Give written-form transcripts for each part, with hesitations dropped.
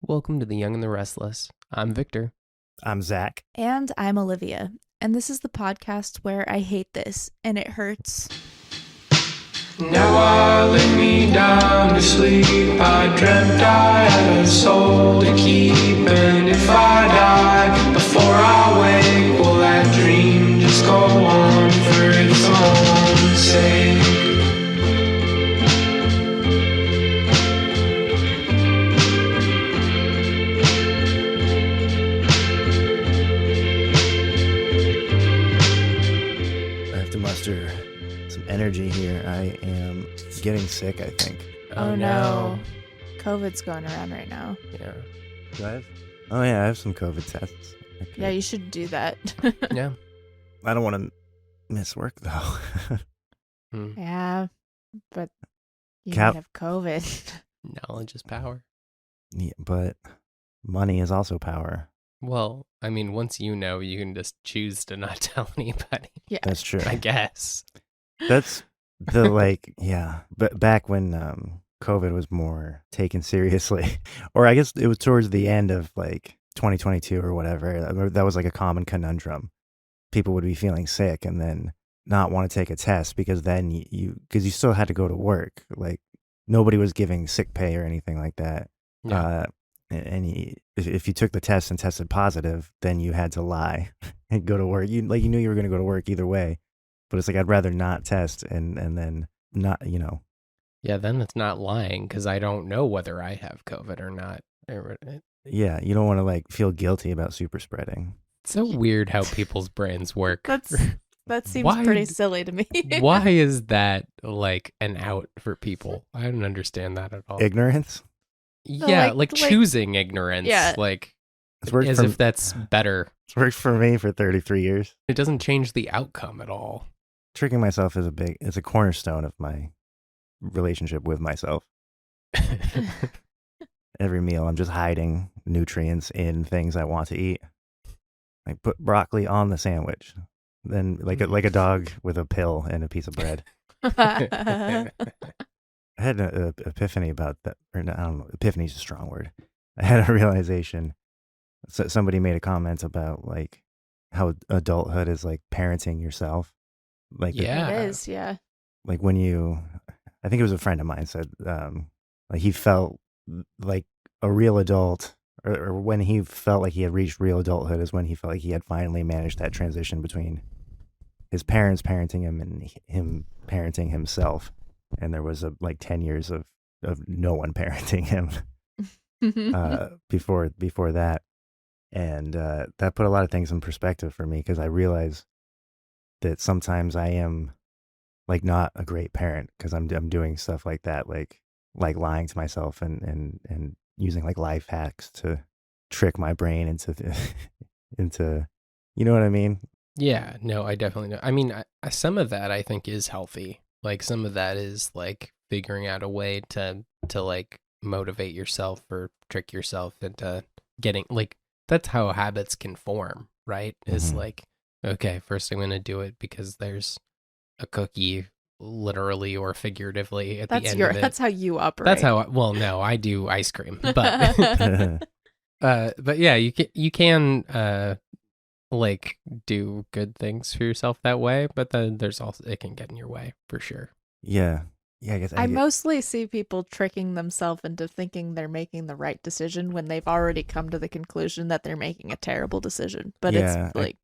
Welcome to The Young and the Restless. I'm Victor. I'm Zach. And I'm Olivia. And this is the podcast where I hate this and it hurts. Now I lay me down to sleep. I dreamt I had a soul to keep. And if I die before I wake, will that dream just go on for its own sake? I have to muster some energy here. I am getting sick, I think. Oh no. COVID's going around right now. Yeah. Do I have? Oh, yeah, I have some COVID tests. Okay. Yeah, you should do that. Yeah. I don't want to miss work, though. Hmm. Yeah, but you Cap- might have COVID. Knowledge is power. Yeah, but money is also power. Well, I mean, once you know, you can just choose to not tell anybody, Yeah. That's true. I guess. That's yeah. But back when COVID was more taken seriously, or I guess it was towards the end of 2022 or whatever, that was like a common conundrum. People would be feeling sick and then not want to take a test because then because you still had to go to work. Like nobody was giving sick pay or anything like that. Yeah. And if you took the test and tested positive, then you had to lie and go to work. You knew you were going to go to work either way. But it's like, I'd rather not test and then not, Yeah, then it's not lying because I don't know whether I have COVID or not. Yeah, you don't want to feel guilty about super spreading. It's so weird how people's brains work. That seems Why- pretty silly to me. Why is that like an out for people? I don't understand that at all. Ignorance? Yeah, like- choosing ignorance. Yeah. Like It's worked as if that's better. It's worked for me for 33 years. It doesn't change the outcome at all. Tricking myself is a cornerstone of my relationship with myself. Every meal, I'm just hiding nutrients in things I want to eat. I put broccoli on the sandwich, then like a dog with a pill and a piece of bread. I had an epiphany about that. Or no, I don't know. Epiphany is a strong word. I had a realization. So somebody made a comment about how adulthood is like parenting yourself. Yeah. It is, yeah. Like when I think it was a friend of mine said, he felt like a real adult, or when he felt like he had reached real adulthood is when he felt like he had finally managed that transition between his parents parenting him and him parenting himself. And there was 10 years of no one parenting him before that. And that put a lot of things in perspective for me because I realized that sometimes I am not a great parent because I'm doing stuff like that, like lying to myself and using life hacks to trick my brain into you know what I mean? Yeah, no, I definitely know. I mean, some of that I think is healthy. Like some of that is figuring out a way to motivate yourself or trick yourself into getting that's how habits can form, right? Is okay, first I'm going to do it because there's a cookie literally or figuratively at the end of it. That's how you operate. That's how well, no, I do ice cream. But but yeah, you can do good things for yourself that way, but then there's also it can get in your way for sure. Yeah. I guess I mostly see people tricking themselves into thinking they're making the right decision when they've already come to the conclusion that they're making a terrible decision. But Yeah, it's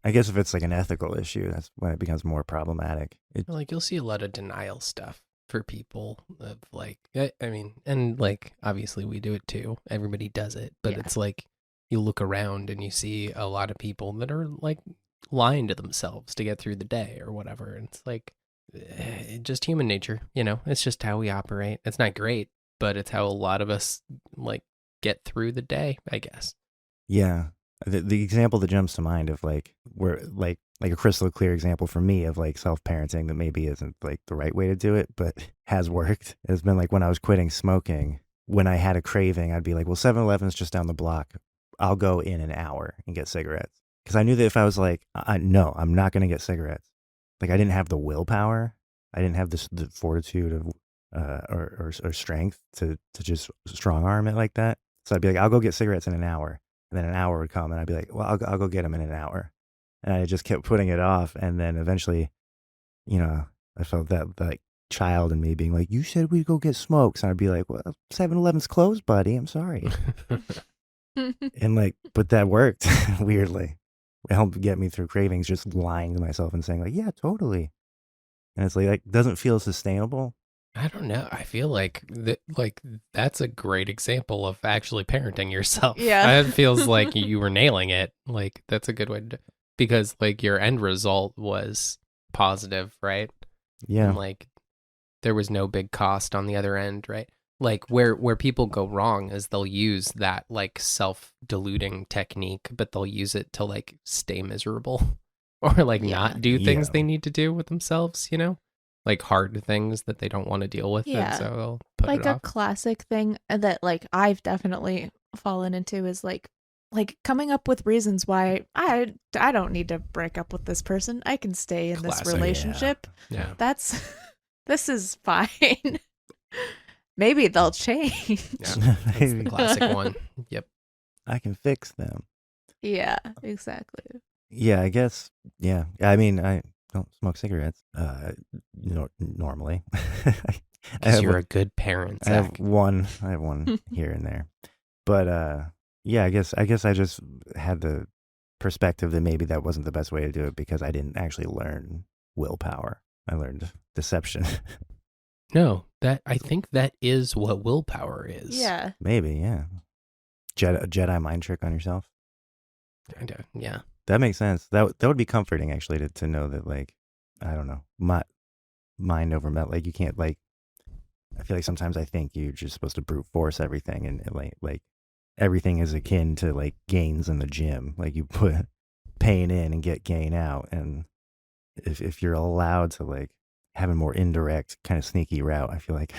I guess if it's an ethical issue, that's when it becomes more problematic. You'll see a lot of denial stuff for people of I mean, and obviously we do it too. Everybody does it, but Yeah. it's you look around and you see a lot of people that are lying to themselves to get through the day or whatever. And it's just human nature, it's just how we operate. It's not great, but it's how a lot of us get through the day, I guess. Yeah. The example that jumps to mind of where a crystal clear example for me of self-parenting that maybe isn't the right way to do it, but has worked. It's been when I was quitting smoking, when I had a craving, I'd be like, well, 7-Eleven's just down the block. I'll go in an hour and get cigarettes. Because I knew that if I was no, I'm not going to get cigarettes. I didn't have the willpower. I didn't have the fortitude of or strength to just strong arm it like that. So I'd be like, I'll go get cigarettes in an hour. And then an hour would come and I'd be like, well, I'll go get them in an hour. And I just kept putting it off. And then eventually, I felt that like child in me being like, you said we'd go get smokes. And I'd be like, well, 7-Eleven's closed, buddy. I'm sorry. And like, but that worked weirdly. It helped get me through cravings, just lying to myself and saying like, yeah, totally. And it's like doesn't feel sustainable. I don't know. I feel like that's a great example of actually parenting yourself. Yeah. It feels like you were nailing it. Like that's a good way to do, because like your end result was positive, right? Yeah. And like there was no big cost on the other end, right? Like where people go wrong is they'll use that like self-deluding technique, but they'll use it to like stay miserable or like not do things they need to do with themselves, like hard things that they don't want to deal with. Yeah. And so they'll put Like it a off. classic thing that like I've definitely fallen into is like coming up with reasons why I don't need to break up with this person. I can stay in this Classic. relationship. Yeah. This is fine. Maybe they'll change. Yeah. That's the classic one. Yep. I can fix them. Yeah, exactly. Yeah, I guess. Yeah. I mean, I don't smoke cigarettes normally. Because you're a good parent, I have Zach. one here and there. But yeah, I guess I just had the perspective that maybe that wasn't the best way to do it because I didn't actually learn willpower. I learned deception. No, I think that is what willpower is. Yeah. Maybe, yeah. Jedi mind trick on yourself. Yeah. That makes sense. That would be comforting actually to know that like I don't know, mind over metal. Like you can't like. I feel like sometimes I think you're just supposed to brute force everything, and like everything is akin to like gains in the gym. Like you put pain in and get gain out, and if you're allowed to like have a more indirect kind of sneaky route, I feel like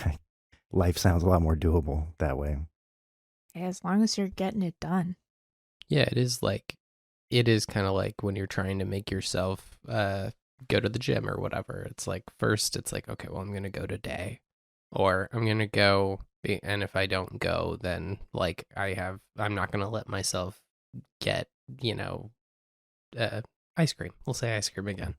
life sounds a lot more doable that way. Yeah, as long as you're getting it done. Yeah, it is kind of like when you're trying to make yourself go to the gym or whatever. It's like first it's like, okay, well, I'm going to go today, or I'm going to go, and if I don't go, then like I'm not going to let myself get, ice cream. We'll say ice cream again,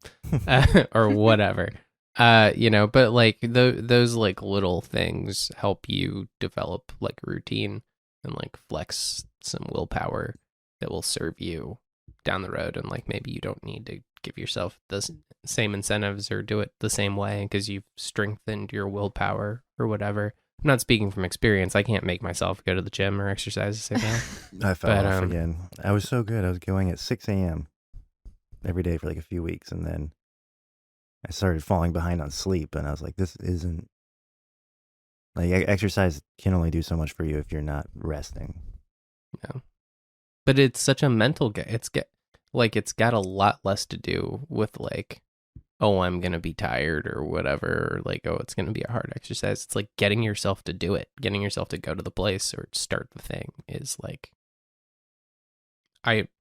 or whatever. But like those like little things help you develop like routine and like flex some willpower that will serve you down the road. And like maybe you don't need to give yourself the same incentives or do it the same way because you've strengthened your willpower or whatever. I'm not speaking from experience. I can't make myself go to the gym or exercise the same way. I fell off again. I was so good. I was going at 6 a.m. every day for like a few weeks, and then I started falling behind on sleep, and I was like, this isn't... Like, exercise can only do so much for you if you're not resting. Yeah. But it's such a mental game. It's got a lot less to do with like, oh, I'm going to be tired or whatever, or like, oh, it's going to be a hard exercise. It's like getting yourself to do it, getting yourself to go to the place or start the thing is like,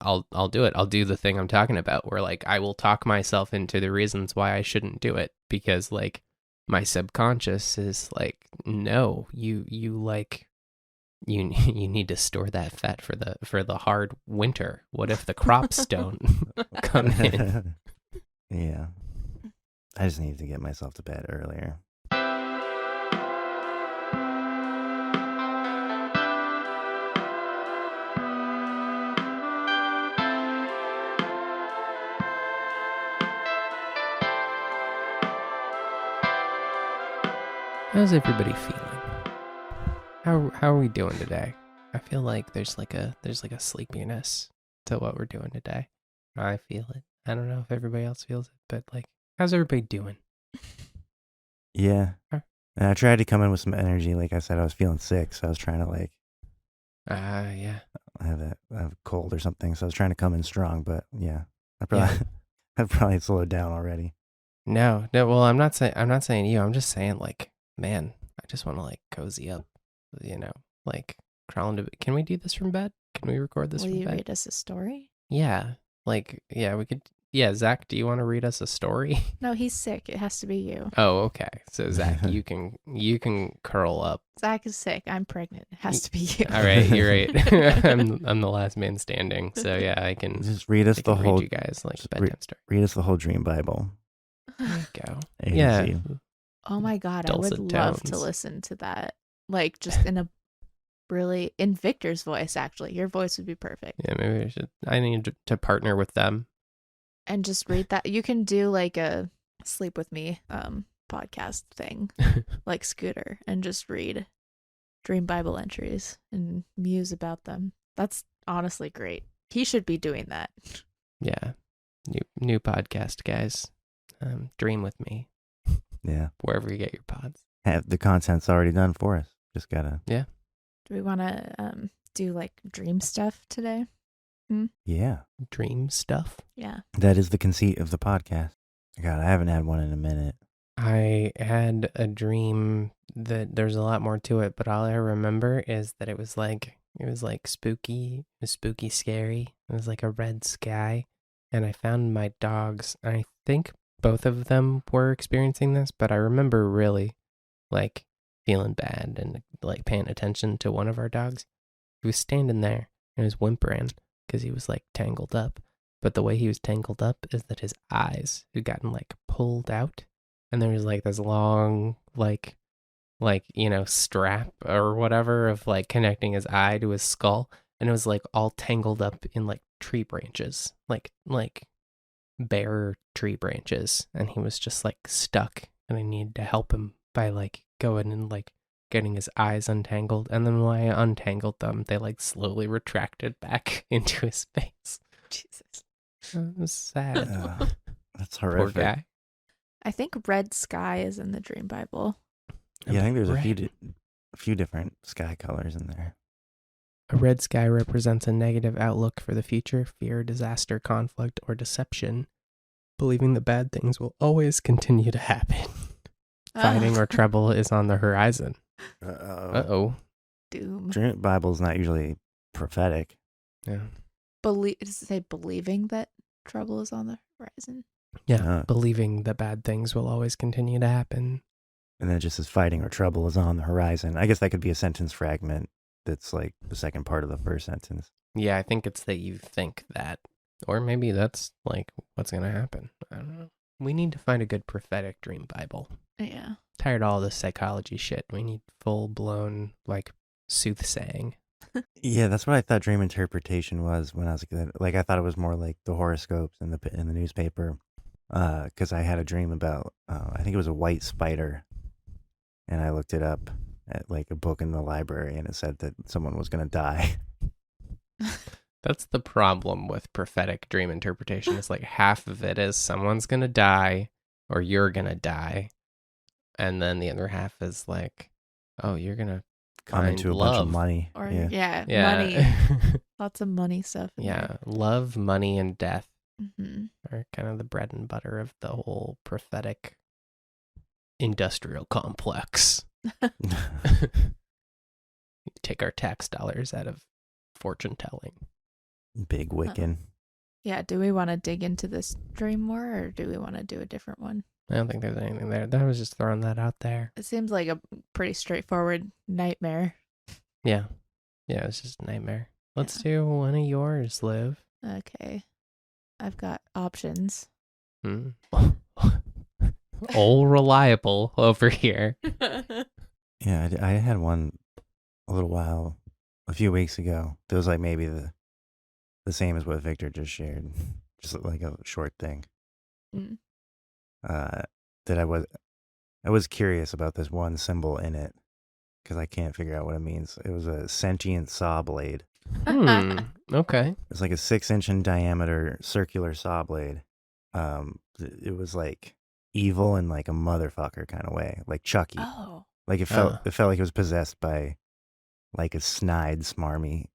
I'll do it. I'll do the thing I'm talking about where like I will talk myself into the reasons why I shouldn't do it because like my subconscious is like, no, you like you need to store that fat for the hard winter. What if the crops don't come in? Yeah. I just need to get myself to bed earlier. How's everybody feeling? How are we doing today? I feel like there's like a sleepiness to what we're doing today. I feel it. I don't know if everybody else feels it, but like, how's everybody doing? Yeah. Huh? And I tried to come in with some energy. Like I said, I was feeling sick, so I was trying to like... Yeah. I have a cold or something, so I was trying to come in strong, but yeah. I've probably slowed down already. No. Well, I'm not saying you. I'm just saying like, man, I just want to like cozy up, like crawl into. Can we do this from bed? Can we record this Will from you bed? read us a story? Yeah. Like, yeah, we could. Yeah, Zach, do you want to read us a story? No, he's sick. It has to be you. Oh, okay. So Zach, you can curl up. Zach is sick. I'm pregnant. It has to be you. All right, you're right. I'm the last man standing. So yeah, I can Just read us the whole. read you guys like bedtime story. Read us the whole Dream Bible. There you go. A to Yeah. Z. Oh my God, Dulcet I would love to tones. listen to that. Like just in Victor's voice, actually. Your voice would be perfect. Yeah, maybe I need to partner with them. And just read that. You can do like a Sleep With Me podcast thing, like Scooter, and just read Dream Bible entries and muse about them. That's honestly great. He should be doing that. Yeah. New podcast, guys. Dream with me. Yeah. Wherever you get your pods. The content's already done for us. Just gotta. Do we want to do like dream stuff today? Yeah. Dream stuff. Yeah. That is the conceit of the podcast. God, I haven't had one in a minute. I had a dream that there's a lot more to it, but all I remember is that it was like spooky. It was spooky, scary. It was like a red sky, and I found my dogs. And I think both of them were experiencing this, but I remember really like feeling bad and like paying attention to one of our dogs. He was standing there and was whimpering because he was like tangled up. But the way he was tangled up is that his eyes had gotten like pulled out, and there was like this long like strap or whatever of like connecting his eye to his skull, and it was like all tangled up in like tree branches, like bare tree branches, and he was just like stuck, and I needed to help him by like going and like getting his eyes untangled, and then when I untangled them, they like slowly retracted back into his face. Jesus. It was sad. That's Poor horrific. guy. I think red sky is in the Dream Bible. Yeah, I think there's a Red. few different sky colors in there. A red sky represents a negative outlook for the future, fear, disaster, conflict, or deception, believing that bad things will always continue to happen. Fighting or trouble is on the horizon. Uh-oh. Doom. Dream Bible's not usually prophetic. Yeah. Does it say believing that trouble is on the horizon? Yeah. Believing that bad things will always continue to happen. And then it just says fighting or trouble is on the horizon. I guess that could be a sentence fragment that's like the second part of the first sentence. Yeah, I think it's that you think that. Or maybe that's like what's going to happen. I don't know. We need to find a good prophetic dream Bible. Yeah. Tired of all this psychology shit. We need full-blown, like, soothsaying. Yeah, that's what I thought dream interpretation was when I was a kid. Like, I thought it was more like the horoscopes in the newspaper. Because I had a dream about, I think it was a white spider. And I looked it up at like a book in the library, and it said that someone was going to die. That's the problem with prophetic dream interpretation. It's like half of it is someone's going to die or you're going to die. And then the other half is like, oh, you're going to I'm find into a love. bunch of money. Or Yeah. money. Lots of money stuff. in Yeah, love, money, and death there. Mhm. are kind of the bread and butter of the whole prophetic industrial complex. Take our tax dollars out of fortune telling. Big Wiccan. Yeah. Do we want to dig into this dream more, or do we want to do a different one? I don't think there's anything there. I was just throwing that out there. It seems like a pretty straightforward nightmare. Yeah. Yeah, it's just a nightmare. Let's do one of yours, Liv. Okay. I've got options. All reliable over here. Yeah, I had one a little while, a few weeks ago. That was like maybe the same as what Victor just shared, just like a short thing. Mm. That I was curious about this one symbol in it because I can't figure out what it means. It was a sentient saw blade. Okay. It's like a 6-inch in diameter circular saw blade. It was like evil in like a motherfucker kind of way, like Chucky. Oh. Like it felt like it was possessed by like a snide, smarmy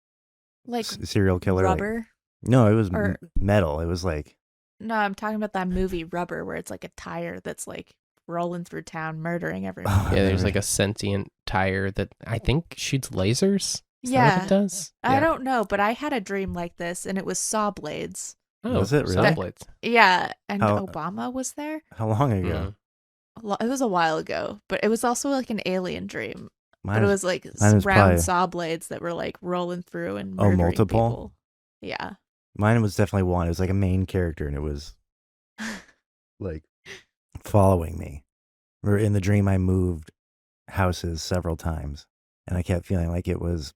Like serial killer. rubber? No, it was Or- metal. It was like No, I'm talking about that movie Rubber, where it's like a tire that's like rolling through town, murdering everyone. Oh, Yeah, there's like a sentient tire that I think shoots lasers. Is that what Yeah. it does? I don't know, but I had a dream like this, and it was saw blades. Oh, Was it really? saw blades. Yeah, and How- Obama was there. How long ago? It was a while ago, but it was also like an alien dream. But it was like mine was round probably- saw blades that were like rolling through and Oh, murdering multiple? people. Yeah. Mine was definitely one. It was like a main character, and it was like following me. In the dream, I moved houses several times, and I kept feeling like it was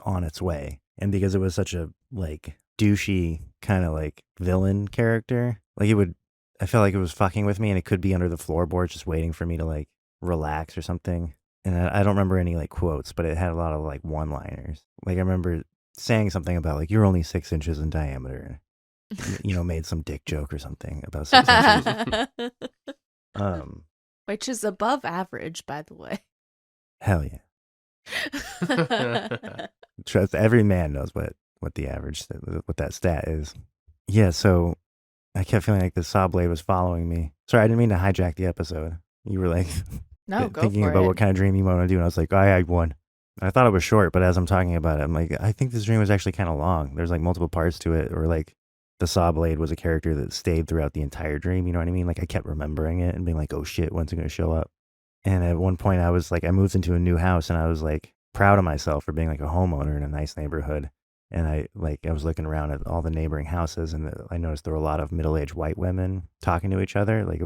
on its way. And because it was such a like douchey kind of like villain character, like I felt like it was fucking with me, and it could be under the floorboards just waiting for me to like relax or something. And I don't remember any like quotes, but it had a lot of like one-liners. Like I remember saying something about like, you're only 6 inches in diameter. Made some dick joke or something about 6 inches. Which is above average, by the way. Hell yeah. Trust every man knows what the average, what that stat is. Yeah, so I kept feeling like the saw blade was following me. Sorry, I didn't mean to hijack the episode. You were like No, go thinking for about it. what kind of dream you want to do, and I was like, I had one. I thought it was short, but as I'm talking about it, I'm like, I think this dream was actually kind of long. There's like multiple parts to it, or like the saw blade was a character that stayed throughout the entire dream. You know what I mean? Like I kept remembering it and being like, oh shit, when's it going to show up? And at one point I was like, I moved into a new house, and I was like proud of myself for being like a homeowner in a nice neighborhood. And I was looking around at all the neighboring houses, and I noticed there were a lot of middle-aged white women talking to each other, like,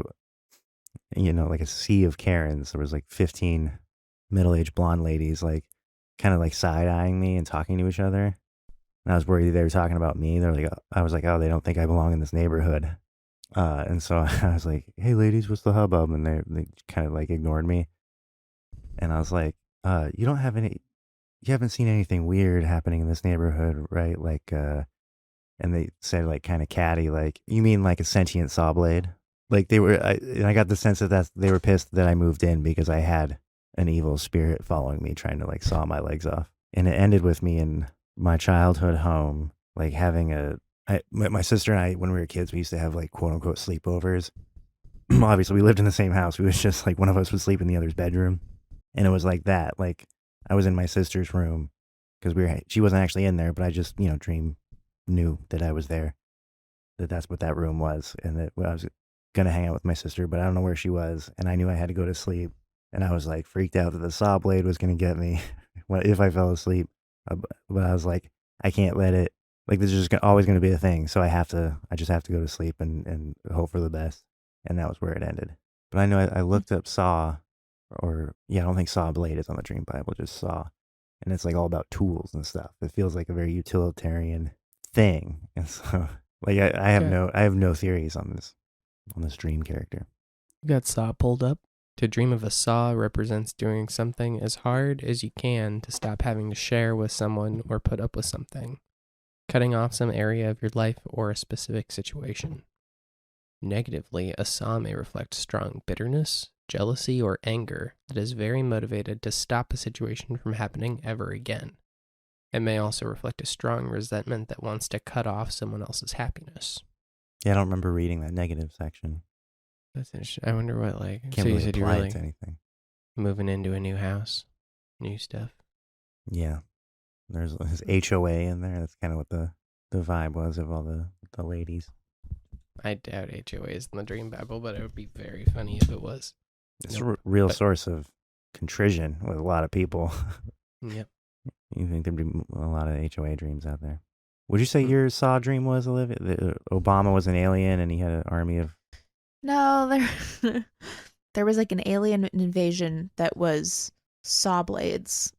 like a sea of Karens. There was like 15 middle-aged blonde ladies, like kind of like side-eyeing me and talking to each other. And I was worried they were talking about me. I was like, oh, they don't think I belong in this neighborhood. And so I was like, hey ladies, what's the hubbub? And they kind of like ignored me. And I was like, you haven't seen anything weird happening in this neighborhood, right? Like, and they said like kind of catty, like, you mean like a sentient saw blade? Like I got the sense that they were pissed that I moved in because I had an evil spirit following me trying to like saw my legs off. And it ended with me in my childhood home, like having my sister and I, when we were kids, we used to have like quote unquote sleepovers. Obviously we lived in the same house. We was just like, one of us would sleep in the other's bedroom. And it was like that. Like I was in my sister's room because she wasn't actually in there, but I just, knew that I was there, that's what that room was. And that I was going to hang out with my sister, but I don't know where she was. And I knew I had to go to sleep. And I was like freaked out that the saw blade was going to get me if I fell asleep. But I was like, I can't let it, like this is just always going to be a thing. So I just have to go to sleep and hope for the best. And that was where it ended. But I know I looked up saw, I don't think saw blade is on the Dream Bible, just saw. And it's like all about tools and stuff. It feels like a very utilitarian thing. And so like I have no theories on this dream character. You got saw pulled up. To dream of a saw represents doing something as hard as you can to stop having to share with someone or put up with something, cutting off some area of your life or a specific situation. Negatively, a saw may reflect strong bitterness, jealousy, or anger that is very motivated to stop a situation from happening ever again. It may also reflect a strong resentment that wants to cut off someone else's happiness. Yeah, I don't remember reading that negative section. That's interesting. I wonder what, like, Can't so you really said you're apply really it to anything. moving into a new house, new stuff. Yeah. There's his HOA in there. That's kind of what the vibe was of all the ladies. I doubt HOA is in the Dream Bible, but it would be very funny if it was. It's Nope. a real source of contrition with a lot of people. Yep. You think there'd be a lot of HOA dreams out there. Would you say your Saw dream was, Olivia? Obama was an alien and he had an army of... No, there was like an alien invasion that was saw blades.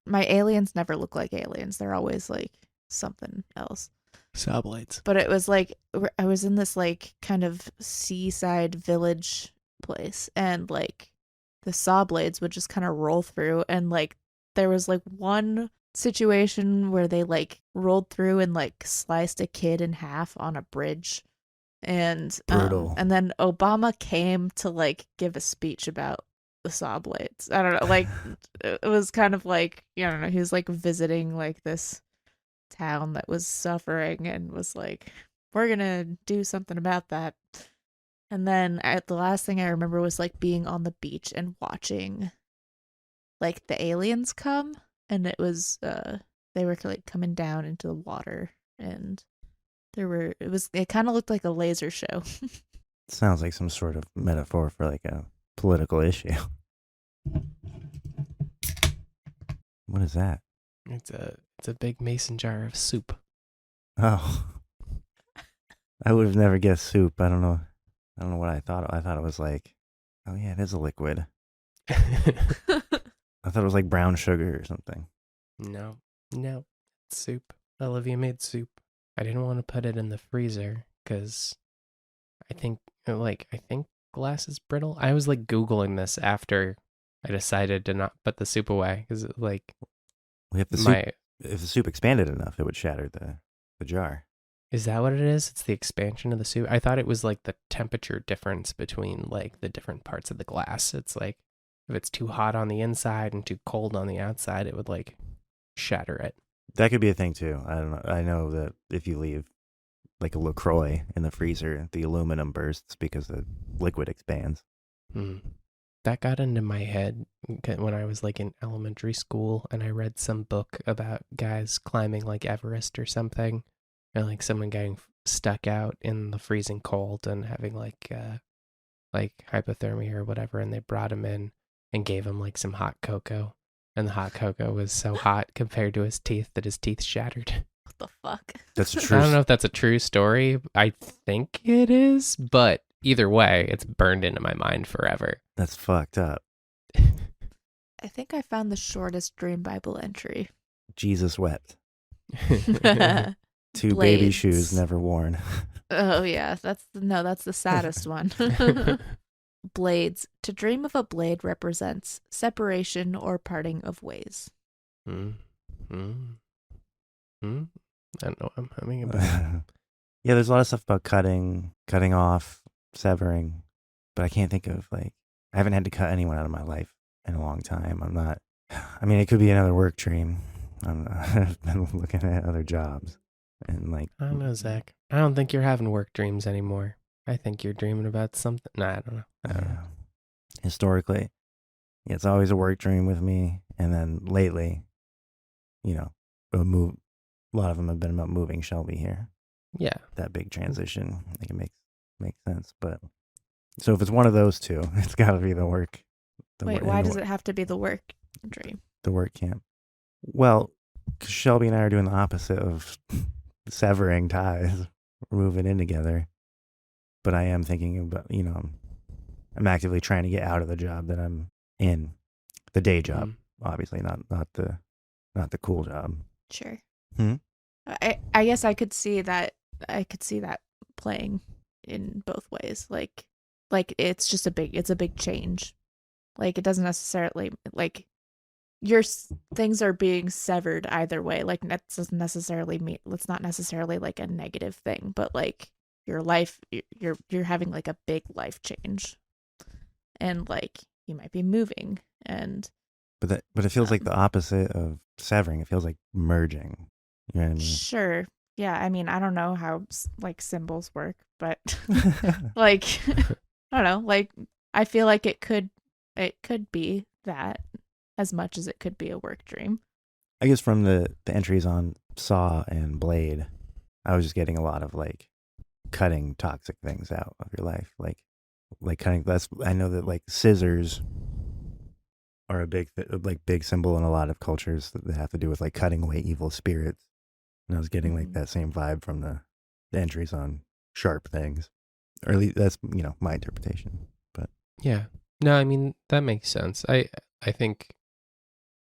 My aliens never look like aliens. They're always like something else. Saw blades. But it was like I was in this like kind of seaside village place, and like the saw blades would just kind of roll through, and like there was like one situation where they like rolled through and like sliced a kid in half on a bridge. And Brutal. And then Obama came to like give a speech about the saw blades. I don't know, like it was kind of like, I don't know, he was like visiting like this town that was suffering and was like, we're gonna do something about that. And then the last thing I remember was like being on the beach and watching like the aliens come, and it was they were like coming down into the water, and It kind of looked like a laser show. Sounds like some sort of metaphor for like a political issue. What is that? It's a big mason jar of soup. Oh, I would have never guessed soup. I don't know what I thought. I thought it was like, oh yeah, it is a liquid. I thought it was like brown sugar or something. No, it's soup. Olivia made soup. I didn't want to put it in the freezer because I think glass is brittle. I was like Googling this after I decided to not put the soup away because like If the soup expanded enough, it would shatter the jar. Is that what it is? It's the expansion of the soup. I thought it was like the temperature difference between like the different parts of the glass. It's like if it's too hot on the inside and too cold on the outside, it would like shatter it. That could be a thing too. I don't know. I know that if you leave like a LaCroix in the freezer, the aluminum bursts because the liquid expands. That got into my head when I was like in elementary school and I read some book about guys climbing like Everest or something, and like someone getting stuck out in the freezing cold and having like hypothermia or whatever, and they brought him in and gave him like some hot cocoa, and the hot cocoa was so hot compared to his teeth that his teeth shattered. What the fuck? That's a true. I don't know if that's a true story. I think it is, but either way, it's burned into my mind forever. That's fucked up. I think I found the shortest dream Bible entry. Jesus wept. Two Blades. baby shoes never worn. Oh yeah, that's the saddest one. Blades. To dream of a blade represents separation or parting of ways. I don't know what I'm humming about. Yeah, there's a lot of stuff about cutting off, severing, but I can't think of like, I haven't had to cut anyone out of my life in a long time. It could be another work dream. I've been looking at other jobs and like. I don't know, Zach. I don't think you're having work dreams anymore. I think you're dreaming about something. Nah, I don't know. Historically, yeah, it's always a work dream with me. And then lately, a lot of them have been about moving Shelby here. Yeah. That big transition. I think it makes sense. But so if it's one of those two, it's got to be the work. Why does it have to be the work dream? The work camp. Well, 'cause Shelby and I are doing the opposite of severing ties. We're moving in together. But I am thinking about, I'm actively trying to get out of the job that I'm in. The day job, obviously, not the cool job. Sure. I guess I could see that. I could see that playing in both ways. Like it's just a big change. Like it doesn't necessarily like your things are being severed either way. Like that doesn't necessarily mean it's not necessarily like a negative thing, but like your life, you're having like a big life change, and like you might be moving and. But it feels like the opposite of severing. It feels like merging. You know what I mean? Sure. Yeah. I mean, I don't know how like symbols work, but like, I don't know. Like, I feel like it could be that as much as it could be a work dream. I guess from the entries on Saw and Blade, I was just getting a lot of like cutting toxic things out of your life. Like cutting. I know that like scissors are a big symbol in a lot of cultures that have to do with like cutting away evil spirits. And I was getting like that same vibe from the entries on sharp things, or at least that's my interpretation. But yeah, no, I mean that makes sense. I think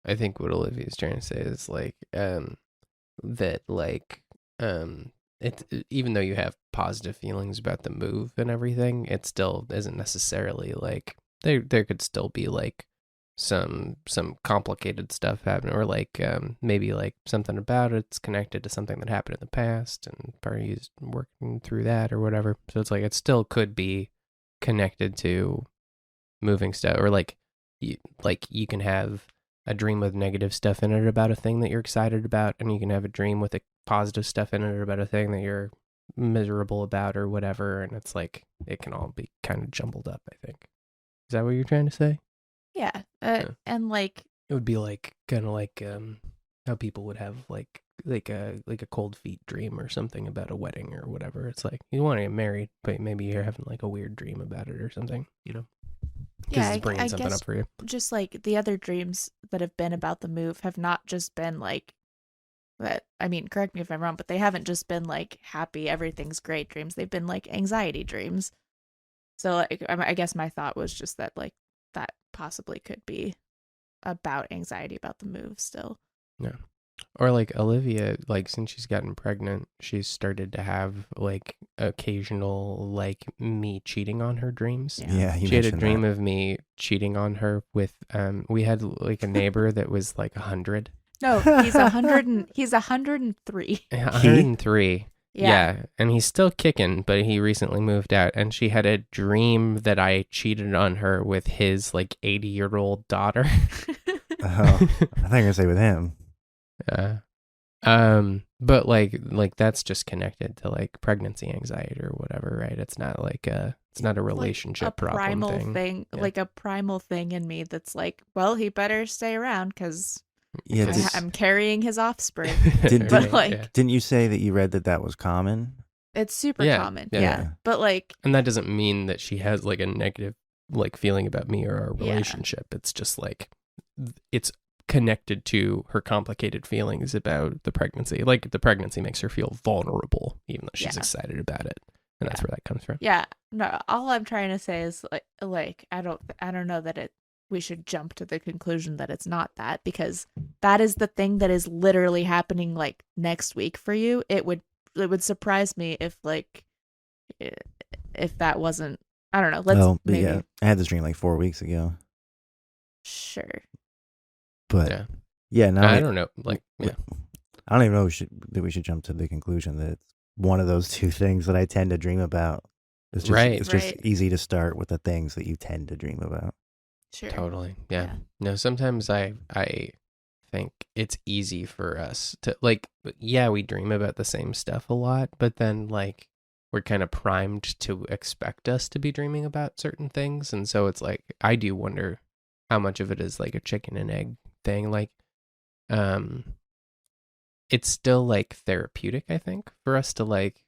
what Olivia's trying to say is like that like it, even though you have positive feelings about the move and everything, it still isn't necessarily like there could still be like some complicated stuff happening, or like maybe like something about it's connected to something that happened in the past and parties working through that or whatever. So it's like it still could be connected to moving stuff, or like you can have a dream with negative stuff in it about a thing that you're excited about, and you can have a dream with a positive stuff in it about a thing that you're miserable about or whatever, and it's like it can all be kind of jumbled up. I think, is that what you're trying to say? Yeah. And like it would be like kind of like how people would have like a cold feet dream or something about a wedding or whatever. It's like you want to get married, but maybe you're having like a weird dream about it or something, because Yeah, it's bringing I something guess up for you. just like the other dreams that have been about the move have not just been like that. I mean, correct me if I'm wrong, but they haven't just been like happy, everything's great dreams. They've been like anxiety dreams. So like, I guess my thought was just that like that possibly could be about anxiety about the move still. Yeah. Or like Olivia, like since she's gotten pregnant, she's started to have like occasional like me cheating on her dreams. Yeah, you She had a mentioned dream that. of me cheating on her with we had like a neighbor that was like 100. No, he's 103. 103. Yeah. Yeah, and he's still kicking, but he recently moved out, and she had a dream that I cheated on her with his like 80-year-old daughter. Oh, I think you're gonna say with him. But like that's just connected to like pregnancy anxiety or whatever, right? It's not a relationship like a problem primal thing. Yeah. like a primal thing in me that's like, well, he better stay around because Yeah, I'm carrying his offspring. But, like, didn't you say that you read that was common? It's super Yeah, common. yeah. Yeah. But like, and that doesn't mean that she has like a negative like feeling about me or our Yeah. relationship. It's just like it's connected to her complicated feelings about the pregnancy. Like the pregnancy makes her feel vulnerable, even though she's Yeah. excited about it, and that's where that comes from. yeah, no, all I'm trying to say is like I don't know that we should jump to the conclusion that it's not that, because that is the thing that is literally happening like next week for you. It would surprise me if that wasn't, I don't know. Let's maybe. Yeah, I had this dream like 4 weeks ago. Sure. But yeah, no, I don't know. Like, yeah. I don't even know that we should jump to the conclusion that it's one of those two things that I tend to dream about. It's just, Right. It's just easy to start with the things that you tend to dream about. Sure. Totally. Yeah. No, sometimes I think it's easy for us to like, yeah, we dream about the same stuff a lot, but then like we're kind of primed to expect us to be dreaming about certain things. And so it's like, I do wonder how much of it is like a chicken and egg thing. Like, it's still like therapeutic, I think, for us to like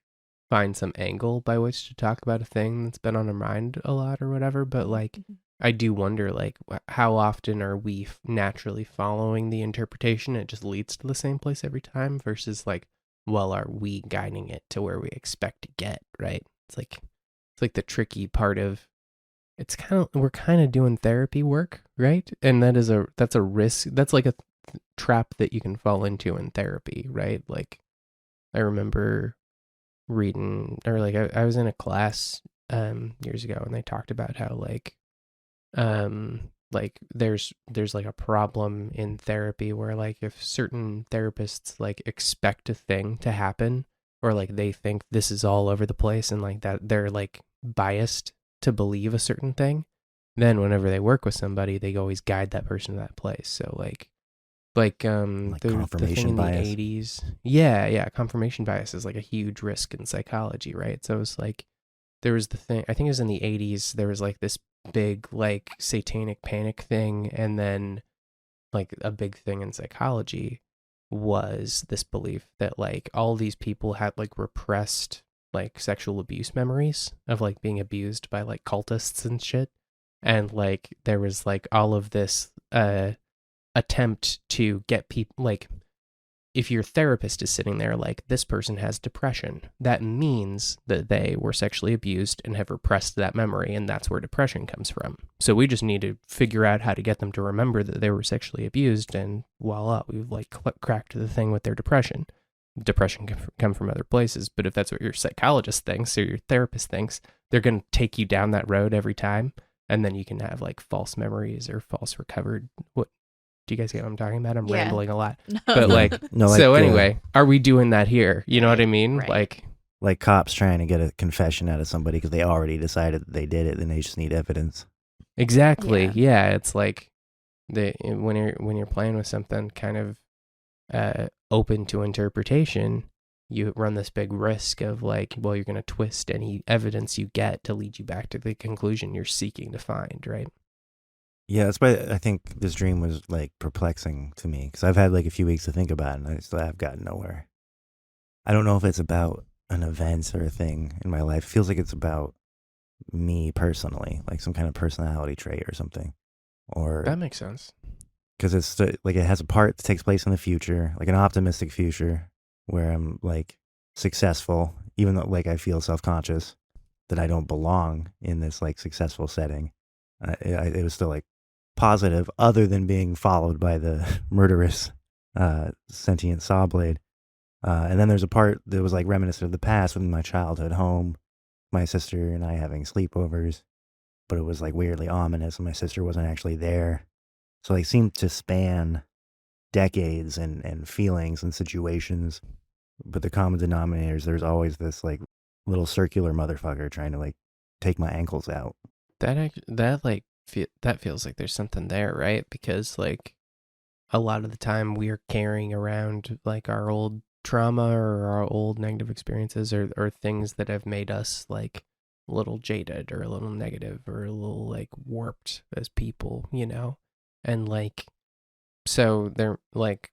find some angle by which to talk about a thing that's been on our mind a lot or whatever. But like, I do wonder, like, how often are we naturally following the interpretation? It just leads to the same place every time versus like, well, are we guiding it to where we expect to get, right? It's like the tricky part of it's we're kind of doing therapy work, right? And that's a risk. That's like a trap that you can fall into in therapy, right? Like I remember reading, or like I was in a class years ago and they talked about how like there's like a problem in therapy where like if certain therapists like expect a thing to happen, or like they think this is all over the place and like that they're like biased to believe a certain thing, then whenever they work with somebody they always guide that person to that place. So like confirmation the thing in bias. the 80s, yeah, confirmation bias is like a huge risk in psychology, right? So it's like there was the thing, I think it was in the 80s, there was like this big like satanic panic thing, and then like a big thing in psychology was this belief that like all these people had like repressed like sexual abuse memories of like being abused by like cultists and shit, and like there was like all of this attempt to get people, like if your therapist is sitting there like this person has depression, that means that they were sexually abused and have repressed that memory, and that's where depression comes from. So we just need to figure out how to get them to remember that they were sexually abused, and voila, we've like cracked the thing with their depression. Depression can come from other places, but if that's what your psychologist thinks or your therapist thinks, they're going to take you down that road every time, and then you can have like false memories or false recovered. What do you guys get what I'm talking about? I'm rambling a lot. No. But like, No, like so anyway, are we doing that here? You know what I Right, mean? right. Like cops trying to get a confession out of somebody because they already decided that they did it, then they just need evidence. Exactly. Yeah. Yeah. It's like when you're playing with something kind of open to interpretation, you run this big risk of like, well, you're going to twist any evidence you get to lead you back to the conclusion you're seeking to find, right? Yeah, that's why I think this dream was like perplexing to me because I've had like a few weeks to think about it and I still have gotten nowhere. I don't know if it's about an event or a thing in my life. It feels like it's about me personally, like some kind of personality trait or something. Or That makes sense. because it's like it has a part that takes place in the future, like an optimistic future where I'm like successful, even though like I feel self-conscious that I don't belong in this like successful setting. It was still like positive, other than being followed by the murderous sentient saw blade. And then there's a part that was like reminiscent of the past with my childhood home, my sister and I having sleepovers, but it was like weirdly ominous and my sister wasn't actually there. So like seemed to span decades and feelings and situations. But the common denominators, there's always this like little circular motherfucker trying to like take my ankles out. That feels like there's something there, right? Because like a lot of the time we are carrying around like our old trauma or our old negative experiences or things that have made us like a little jaded or a little negative or a little like warped as people, you know? And like, so they're like,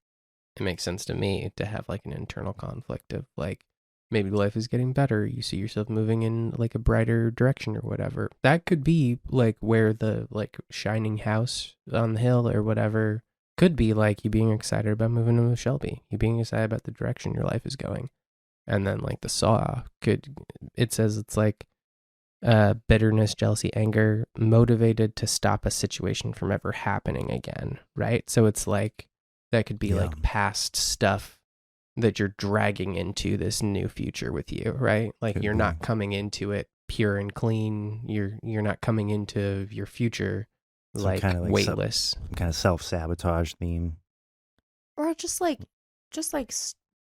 it makes sense to me to have like an internal conflict of like, maybe life is getting better. You see yourself moving in like a brighter direction or whatever. That could be like where the like shining house on the hill or whatever could be like you being excited about moving to Shelby, you being excited about the direction your life is going. And then like the saw it says it's like bitterness, jealousy, anger, motivated to stop a situation from ever happening again, right? So it's like that could be like past stuff that you're dragging into this new future with you, right? Like Could you're be. not coming into it pure and clean. You're not coming into your future like kind of like weightless. Some kind of self-sabotage theme. Or just like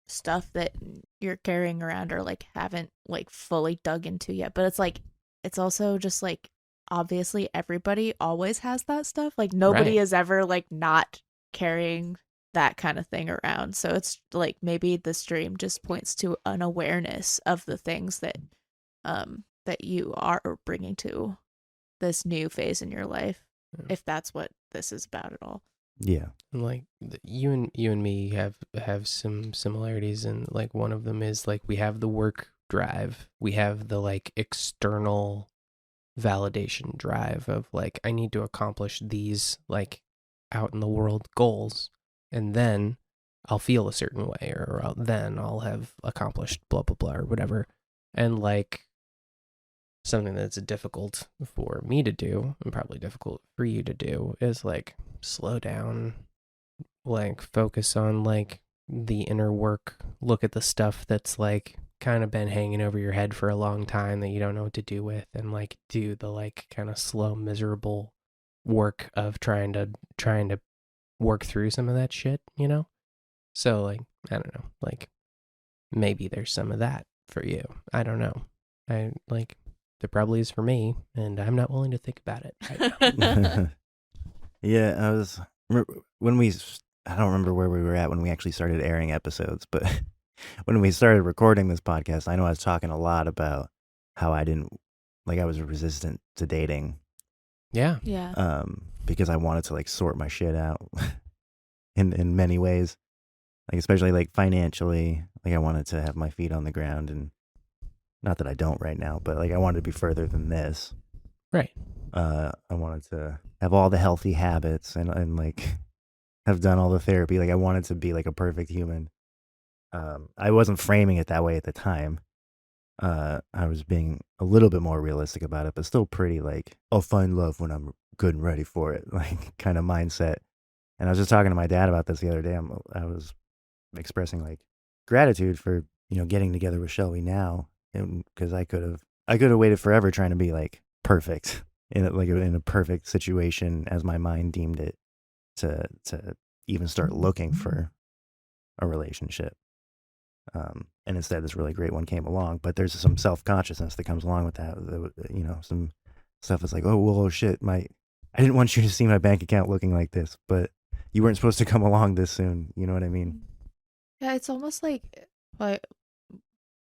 stuff that you're carrying around or like haven't like fully dug into yet, but it's like it's also just like obviously everybody always has that stuff. Like nobody Right. is ever like not carrying that kind of thing around. So it's like maybe this dream just points to an awareness of the things that that you are bringing to this new phase in your life, Yeah. if that's what this is about at all. Yeah. And like you and me have some similarities, and like one of them is like we have the work drive, we have the like external validation drive of like I need to accomplish these like out in the world goals, and then I'll feel a certain way, or then I'll have accomplished blah blah blah or whatever. And like something that's difficult for me to do and probably difficult for you to do is like slow down, like focus on like the inner work, look at the stuff that's like kind of been hanging over your head for a long time that you don't know what to do with, and like do the like kind of slow miserable work of trying to work through some of that shit, you know? So like I don't know, like maybe there's some of that for you. I don't know. I like there probably is for me, and I'm not willing to think about it right now. Yeah, I don't remember where we were at when we actually started airing episodes, but when we started recording this podcast, I know I was talking a lot about how I was resistant to dating, Yeah. Yeah. because I wanted to like sort my shit out in many ways, like especially like financially, like I wanted to have my feet on the ground, and not that I don't right now, but like I wanted to be further than this. Right. I wanted to have all the healthy habits and like have done all the therapy. Like I wanted to be like a perfect human. I wasn't framing it that way at the time. I was being a little bit more realistic about it, but still pretty like, I'll find love when I'm good and ready for it, like kind of mindset. And I was just talking to my dad about this the other day. I was expressing like gratitude for, getting together with Shelby now, because I could have waited forever trying to be like perfect in a perfect situation as my mind deemed it to even start looking for a relationship. And instead this really great one came along, but there's some self-consciousness that comes along with that. Some stuff is like, oh shit, I didn't want you to see my bank account looking like this, but you weren't supposed to come along this soon. You know what I mean? Yeah, it's almost like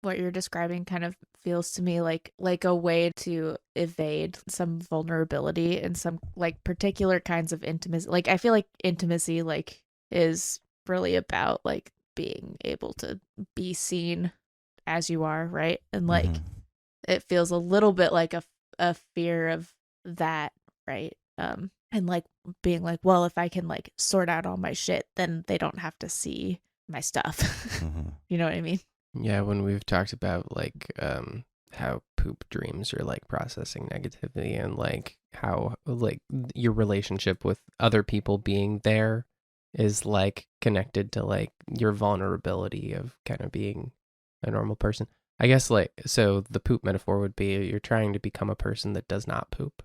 what you're describing kind of feels to me like a way to evade some vulnerability and some like particular kinds of intimacy. Like I feel like intimacy like is really about like being able to be seen as you are, right? And like it feels a little bit like a fear of that, right? And like being like, well, if I can like sort out all my shit, then they don't have to see my stuff. You know what I mean? Yeah, when we've talked about like how poop dreams are like processing negativity and like how like your relationship with other people being there is like connected to like your vulnerability of kind of being a normal person. I guess like so the poop metaphor would be you're trying to become a person that does not poop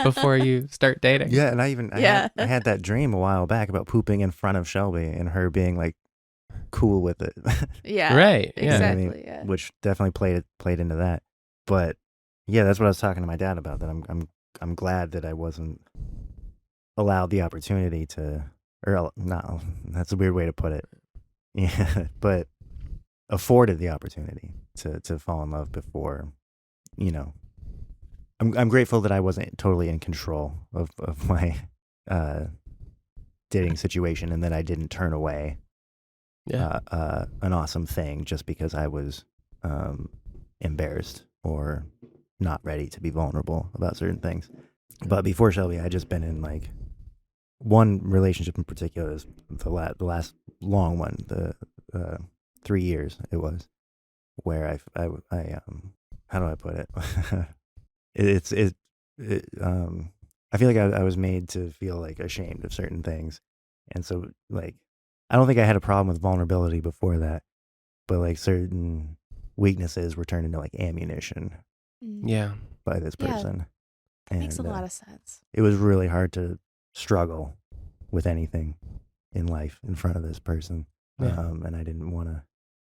before you start dating. Yeah, and I had that dream a while back about pooping in front of Shelby and her being like cool with it. Yeah. Right. Yeah. Exactly. You know what I mean? Yeah. Which definitely played into that. But yeah, that's what I was talking to my dad about. That I'm glad that I wasn't allowed the opportunity to, or not. That's a weird way to put it. Yeah, but afforded the opportunity to fall in love before, you know. I'm grateful that I wasn't totally in control of my dating situation and that I didn't turn away an awesome thing just because I was embarrassed or not ready to be vulnerable about certain things. But before Shelby, I'd just been in like one relationship in particular, is the last long one, the 3 years it was, where I how do I put it? I feel like I was made to feel like ashamed of certain things. And so like, I don't think I had a problem with vulnerability before that, but like certain weaknesses were turned into like ammunition Yeah. by this person. That makes a lot of sense. It was really hard to struggle with anything in life in front of this person. Yeah. And I didn't want to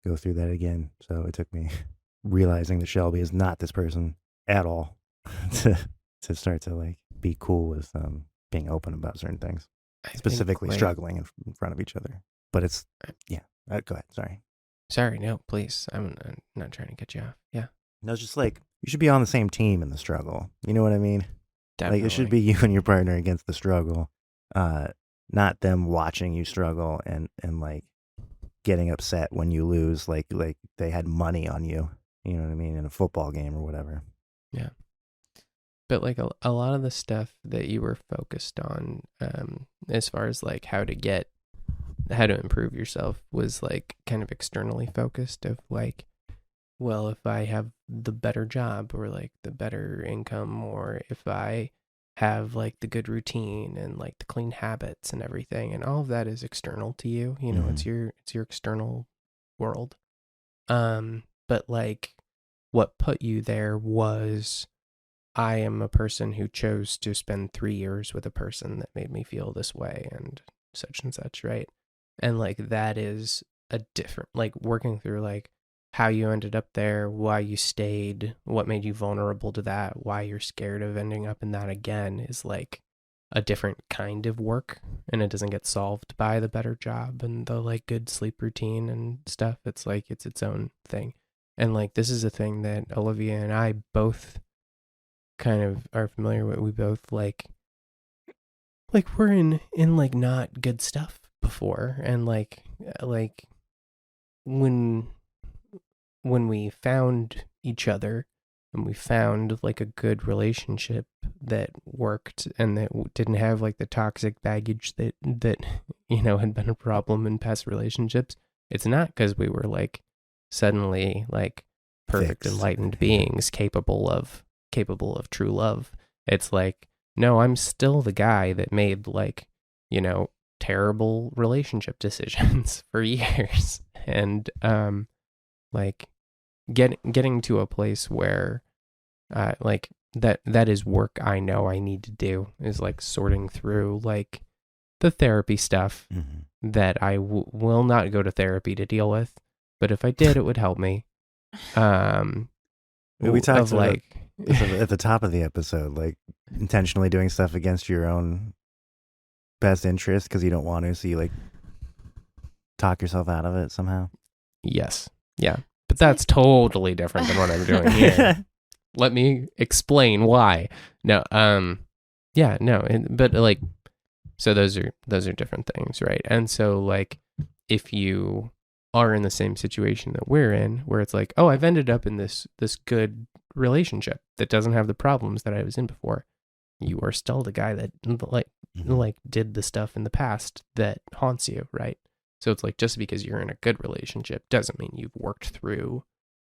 go through that again. So it took me realizing that Shelby is not this person at all to start to like be cool with being open about certain things, specifically struggling in front of each other. But it's go ahead. Sorry, no, please. I'm not trying to cut you off. Yeah, no, it's just like you should be on the same team in the struggle. You know what I mean? definitely. Like it should be you and your partner against the struggle, not them watching you struggle and like getting upset when you lose, like they had money on you. You know what I mean, in a football game or whatever. Yeah. But like a lot of the stuff that you were focused on, as far as like how to improve yourself, was like kind of externally focused of like, well, if I have the better job or like the better income, or if I have like the good routine and like the clean habits and everything, and all of that is external to you. You know, it's your external world. But like what put you there was, I am a person who chose to spend 3 years with a person that made me feel this way and such, right? And like that is a different, like working through like how you ended up there, why you stayed, what made you vulnerable to that, why you're scared of ending up in that again, is like a different kind of work, and it doesn't get solved by the better job and the like good sleep routine and stuff. It's like it's its own thing. And like this is a thing that Olivia and I both kind of are familiar with. We both like we're in like not good stuff before, and like when we found each other and we found like a good relationship that worked and that didn't have like the toxic baggage that you know had been a problem in past relationships, it's not because we were like suddenly like perfect enlightened beings capable of true love. It's like, no, I'm still the guy that made like, you know, terrible relationship decisions for years, and like getting to a place where like that is work I know I need to do, is like sorting through like the therapy stuff that I will not go to therapy to deal with, but if I did, it would help me. We talked about, like at the top of the episode, like intentionally doing stuff against your own best interest because you don't want to, so you like talk yourself out of it somehow. Yes. Yeah, but that's totally different than what I'm doing here. Let me explain why. No, yeah, no, but like, so those are different things, right? And so like, if you are in the same situation that we're in, where it's like, oh, I've ended up in this good relationship that doesn't have the problems that I was in before, you are still the guy that like did the stuff in the past that haunts you, right? So it's like, just because you're in a good relationship doesn't mean you've worked through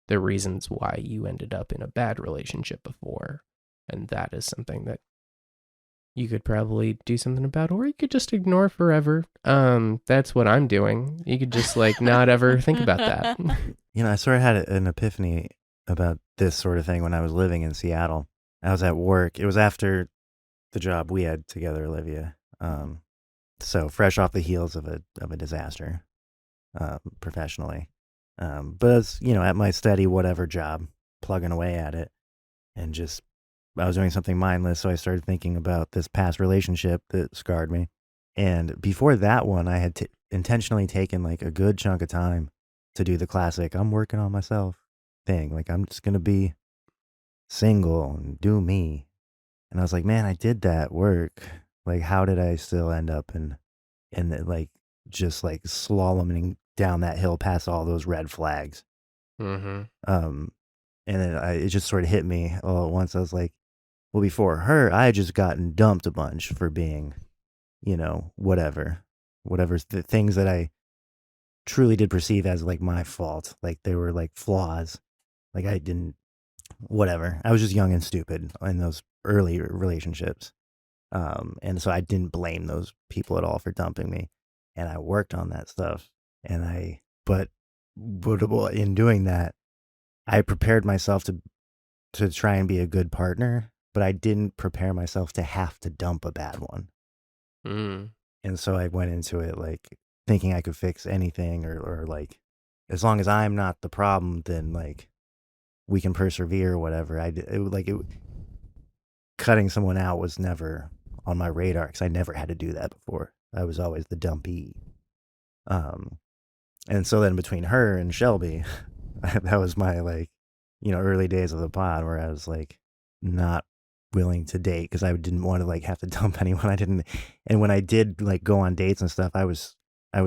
the reasons why you ended up in a bad relationship before. And that is something that you could probably do something about, or you could just ignore forever. That's what I'm doing. You could just like not ever think about that. You know, I sort of had an epiphany about this sort of thing when I was living in Seattle. I was at work. It was after the job we had together, Olivia. So fresh off the heels of a disaster, professionally. But as you know, at my steady whatever job, plugging away at it, and just I was doing something mindless, so I started thinking about this past relationship that scarred me. And before that one, I had intentionally taken like a good chunk of time to do the classic "I'm working on myself" thing. Like I'm just gonna be single and do me. And I was like, man, I did that work. Like, how did I still end up in like just like slaloming down that hill past all those red flags? Mm-hmm. And then it just sort of hit me all at once. I was like, well, before her, I had just gotten dumped a bunch for being, you know, whatever the things that I truly did perceive as like my fault. Like they were like flaws. Like I didn't, whatever. I was just young and stupid in those early relationships. And so I didn't blame those people at all for dumping me. And I worked on that stuff. And but in doing that, I prepared myself to try and be a good partner, but I didn't prepare myself to have to dump a bad one. Mm. And so I went into it like thinking I could fix anything or like, as long as I'm not the problem, then like we can persevere or whatever. Cutting someone out was never on my radar because I never had to do that before. I was always the dumpy. And so then between her and Shelby, that was my like, you know, early days of the pod where I was like not willing to date because I didn't want to like have to dump anyone. And when I did like go on dates and stuff, I was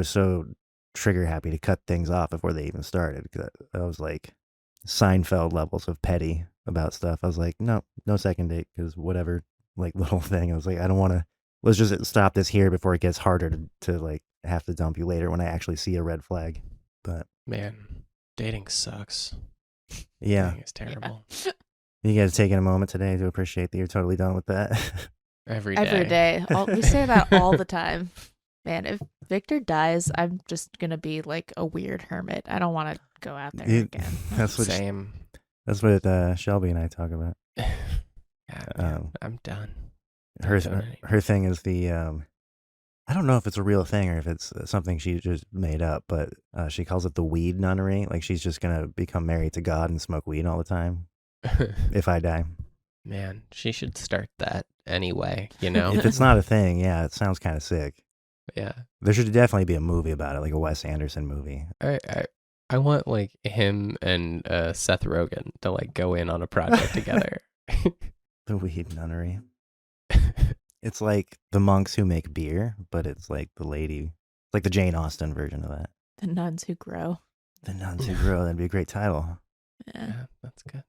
so trigger happy to cut things off before they even started. Cause I was like Seinfeld levels of petty about stuff. I was like, no second date because whatever like little thing. I was like, I don't want to. Let's just stop this here before it gets harder to like have to dump you later when I actually see a red flag. But Man, dating sucks. yeah, Dating is terrible. You guys taking a moment today to appreciate that you're totally done with that. Every day. Every day. We say that all the time. Man, if Victor dies, I'm just going to be like a weird hermit. I don't want to go out there again. That's what Same. That's what Shelby and I talk about. Yeah, man, I'm done. Her thing is the I don't know if it's a real thing or if it's something she just made up, but she calls it the weed nunnery. Like she's just gonna become married to God and smoke weed all the time if I die. Man, she should start that anyway, you know? If it's not a thing, yeah, it sounds kind of sick. Yeah. There should definitely be a movie about it, like a Wes Anderson movie. I want like him and Seth Rogen to like go in on a project together. The weed nunnery. It's like the monks who make beer, but it's like the lady, like the Jane Austen version of that. The nuns who grow. The nuns who grow. That'd be a great title. Yeah. Yeah, that's good.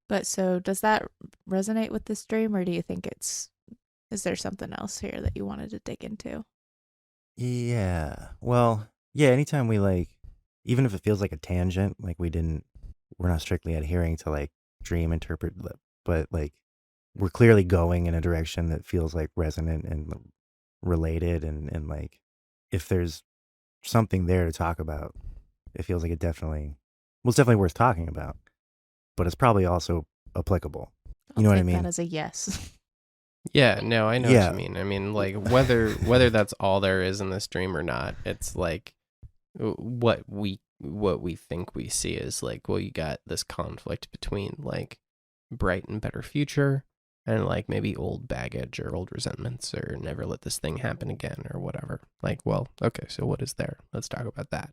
But so does that resonate with this dream, or do you think is there something else here that you wanted to dig into? Yeah. Well, yeah, anytime we like, even if it feels like a tangent, like we're not strictly adhering to like dream interpret, but like we're clearly going in a direction that feels like resonant and related. And like, if there's something there to talk about, it feels like it's definitely worth talking about, but it's probably also applicable. You know what I mean? That as a yes. Yeah, no, I know what you mean. I mean, like whether that's all there is in this dream or not, it's like what we think we see is like, well, you got this conflict between like bright and better future and like maybe old baggage or old resentments or never let this thing happen again or whatever. Like, well, okay, so what is there? Let's talk about that.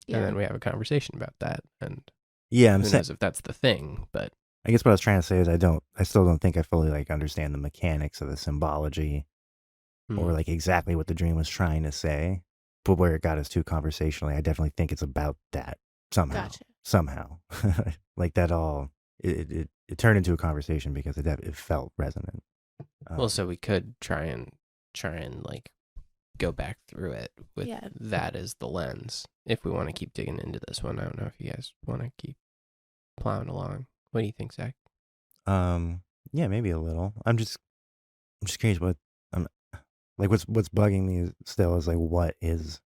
Yeah. And then we have a conversation about that. And Yeah, I'm who saying. knows if that's the thing, but I guess what I was trying to say is I still don't think I fully like understand the mechanics of the symbology or like exactly what the dream was trying to say. But where it got us to conversationally, I definitely think it's about that somehow. Gotcha. Somehow, like that all it turned into a conversation because it felt resonant. well, so we could try and like go back through it with Yeah. that as the lens if we want to keep digging into this one. I don't know if you guys want to keep plowing along. What do you think, Zach? Yeah, maybe a little. I'm just curious what like what's bugging me still is like what is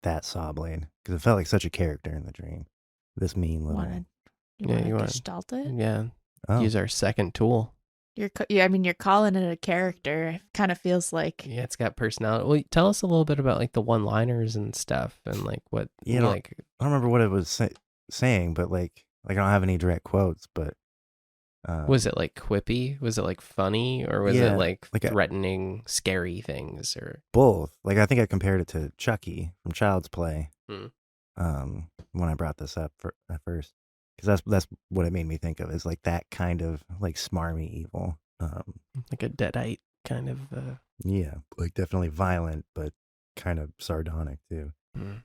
that saw blade? Because it felt like such a character in the dream. This mean little. You Yeah, want you to wanna- gestalt it? Yeah, Oh, use our second tool. I mean, you're calling it a character. It kind of feels like Yeah, it's got personality. Well, tell us a little bit about like the one-liners and stuff, and like what You know, like I don't remember what it was saying, but like I don't have any direct quotes, but was it like quippy? Was it like funny, or was Yeah, it like like a- threatening, scary things? Or both. Like I think I compared it to Chucky from Child's Play. Hmm. When I brought this up at first, because that's what it made me think of is like that kind of like smarmy evil. like a deadite kind of. Yeah, like definitely violent, but kind of sardonic too. Hmm.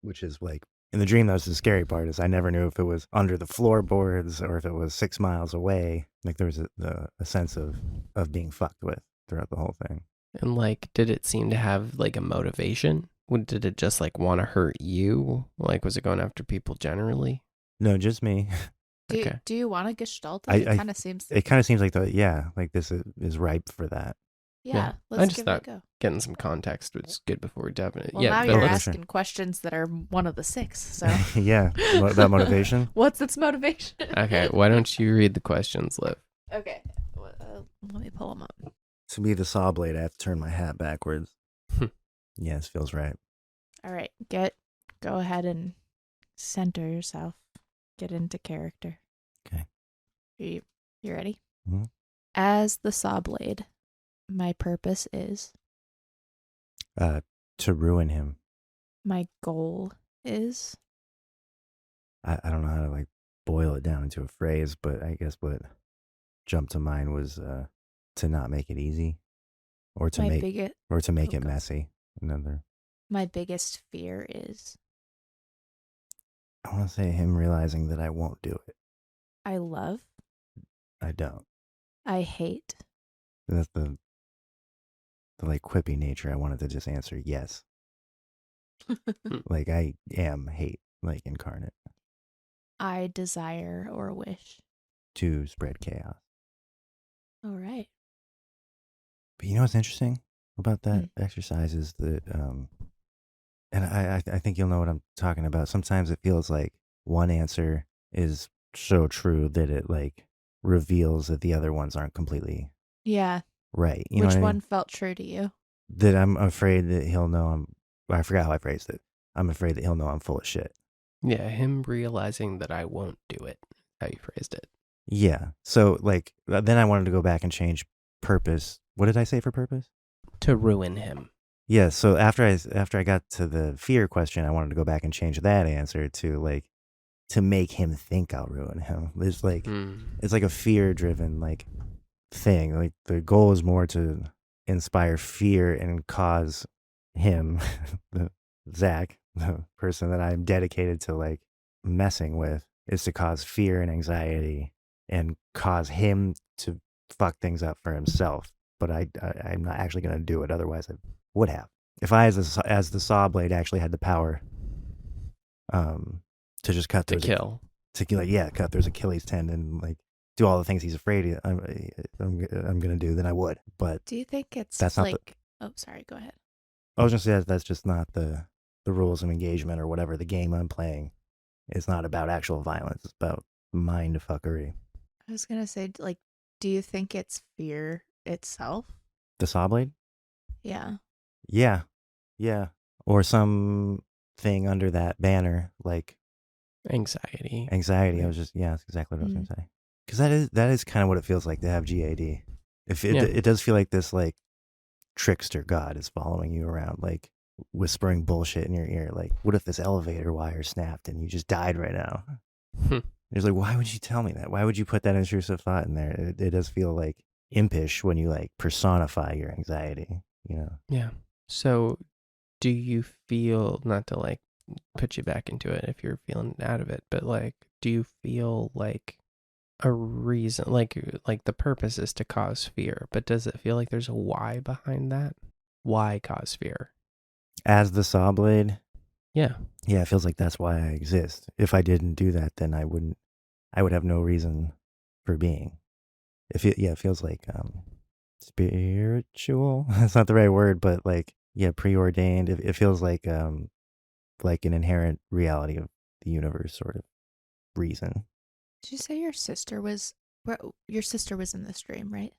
Which is like in the dream. That was the scary part is I never knew if it was under the floorboards or if it was 6 miles away. Like there was a sense of being fucked with throughout the whole thing. And like, did it seem to have like a motivation? Did it just like want to hurt you? Like, was it going after people generally? No, just me. Okay. Do you want to gestalt it? I- It kind of seems. It kind of seems like like this is ripe for that. Yeah. I Let's just give thought it a go. Getting some context was good before we dive in. Well, Yeah, now but you're let's- asking questions that are one of the 6. So Yeah, about motivation. what's its motivation? Okay, why don't you read the questions, Liv? Okay. Let me pull them up. To be the saw blade, I have to turn my hat backwards. Yeah, this feels right. All right. Go ahead and center yourself. Get into character. Okay. You ready? Mhm. As the saw blade, my purpose is, To ruin him. my goal is, I don't know how to like boil it down into a phrase, but I guess what jumped to mind was to not make it easy, or to my make biggest it God. messy. my biggest fear is, I want to say him realizing that I won't do it. I love, I don't. I hate, That's the like quippy nature. I wanted to just answer yes. Like I am hate, like incarnate, I desire or wish. to spread chaos. All right. But you know what's interesting about that exercise is that, and I think you'll know what I'm talking about. Sometimes it feels like one answer is so true that it like reveals that the other ones aren't completely Yeah. right. You know Which what I one mean? felt true to you? That I'm afraid that he'll know I forgot how I phrased it. I'm afraid that he'll know I'm full of shit. Yeah, him realizing that I won't do it. How you phrased it. Yeah. So like then I wanted to go back and change purpose. What did I say for purpose? To ruin him. Yeah. So after I got to the fear question, I wanted to go back and change that answer to like to make him think I'll ruin him. It's like it's like a fear driven like thing. Like the goal is more to inspire fear and cause him, Zach, the person that I'm dedicated to like messing with, is to cause fear and anxiety and cause him to fuck things up for himself. But I'm not actually going to do it. Otherwise, I would have. If I, as the saw blade, actually had the power, to just cut To those, kill. cut those Achilles tendon, and like do all the things he's afraid I'm going to do, then I would. But Do you think it's That's not the- like? Oh, sorry. Go ahead. I was going to say that's just not the rules of engagement or whatever. The game I'm playing is not about actual violence. It's about mind fuckery. I was gonna say, like, do you think it's fear itself? The saw blade? Yeah. Yeah. Or something under that banner, like Anxiety. anxiety. Right. That's exactly what I was going to say. Because that is kind of what it feels like to have GAD. If Yeah. it does feel like this like trickster god is following you around, like whispering bullshit in your ear. Like, what if this elevator wire snapped and you just died right now? It's like, why would you tell me that? Why would you put that intrusive thought in there? It does feel like impish when you like personify your anxiety, you know? Yeah. So do you feel, not to like put you back into it if you're feeling out of it, but like, do you feel like a reason, like the purpose is to cause fear, but does it feel like there's a why behind that? Why cause fear? As the saw blade, Yeah. yeah, it feels like that's why I exist. If I didn't do that, then I would have no reason for being. It feels like spiritual. That's not the right word, but like, yeah, preordained. It feels like an inherent reality of the universe sort of reason. Did you say your sister was in this dream, right?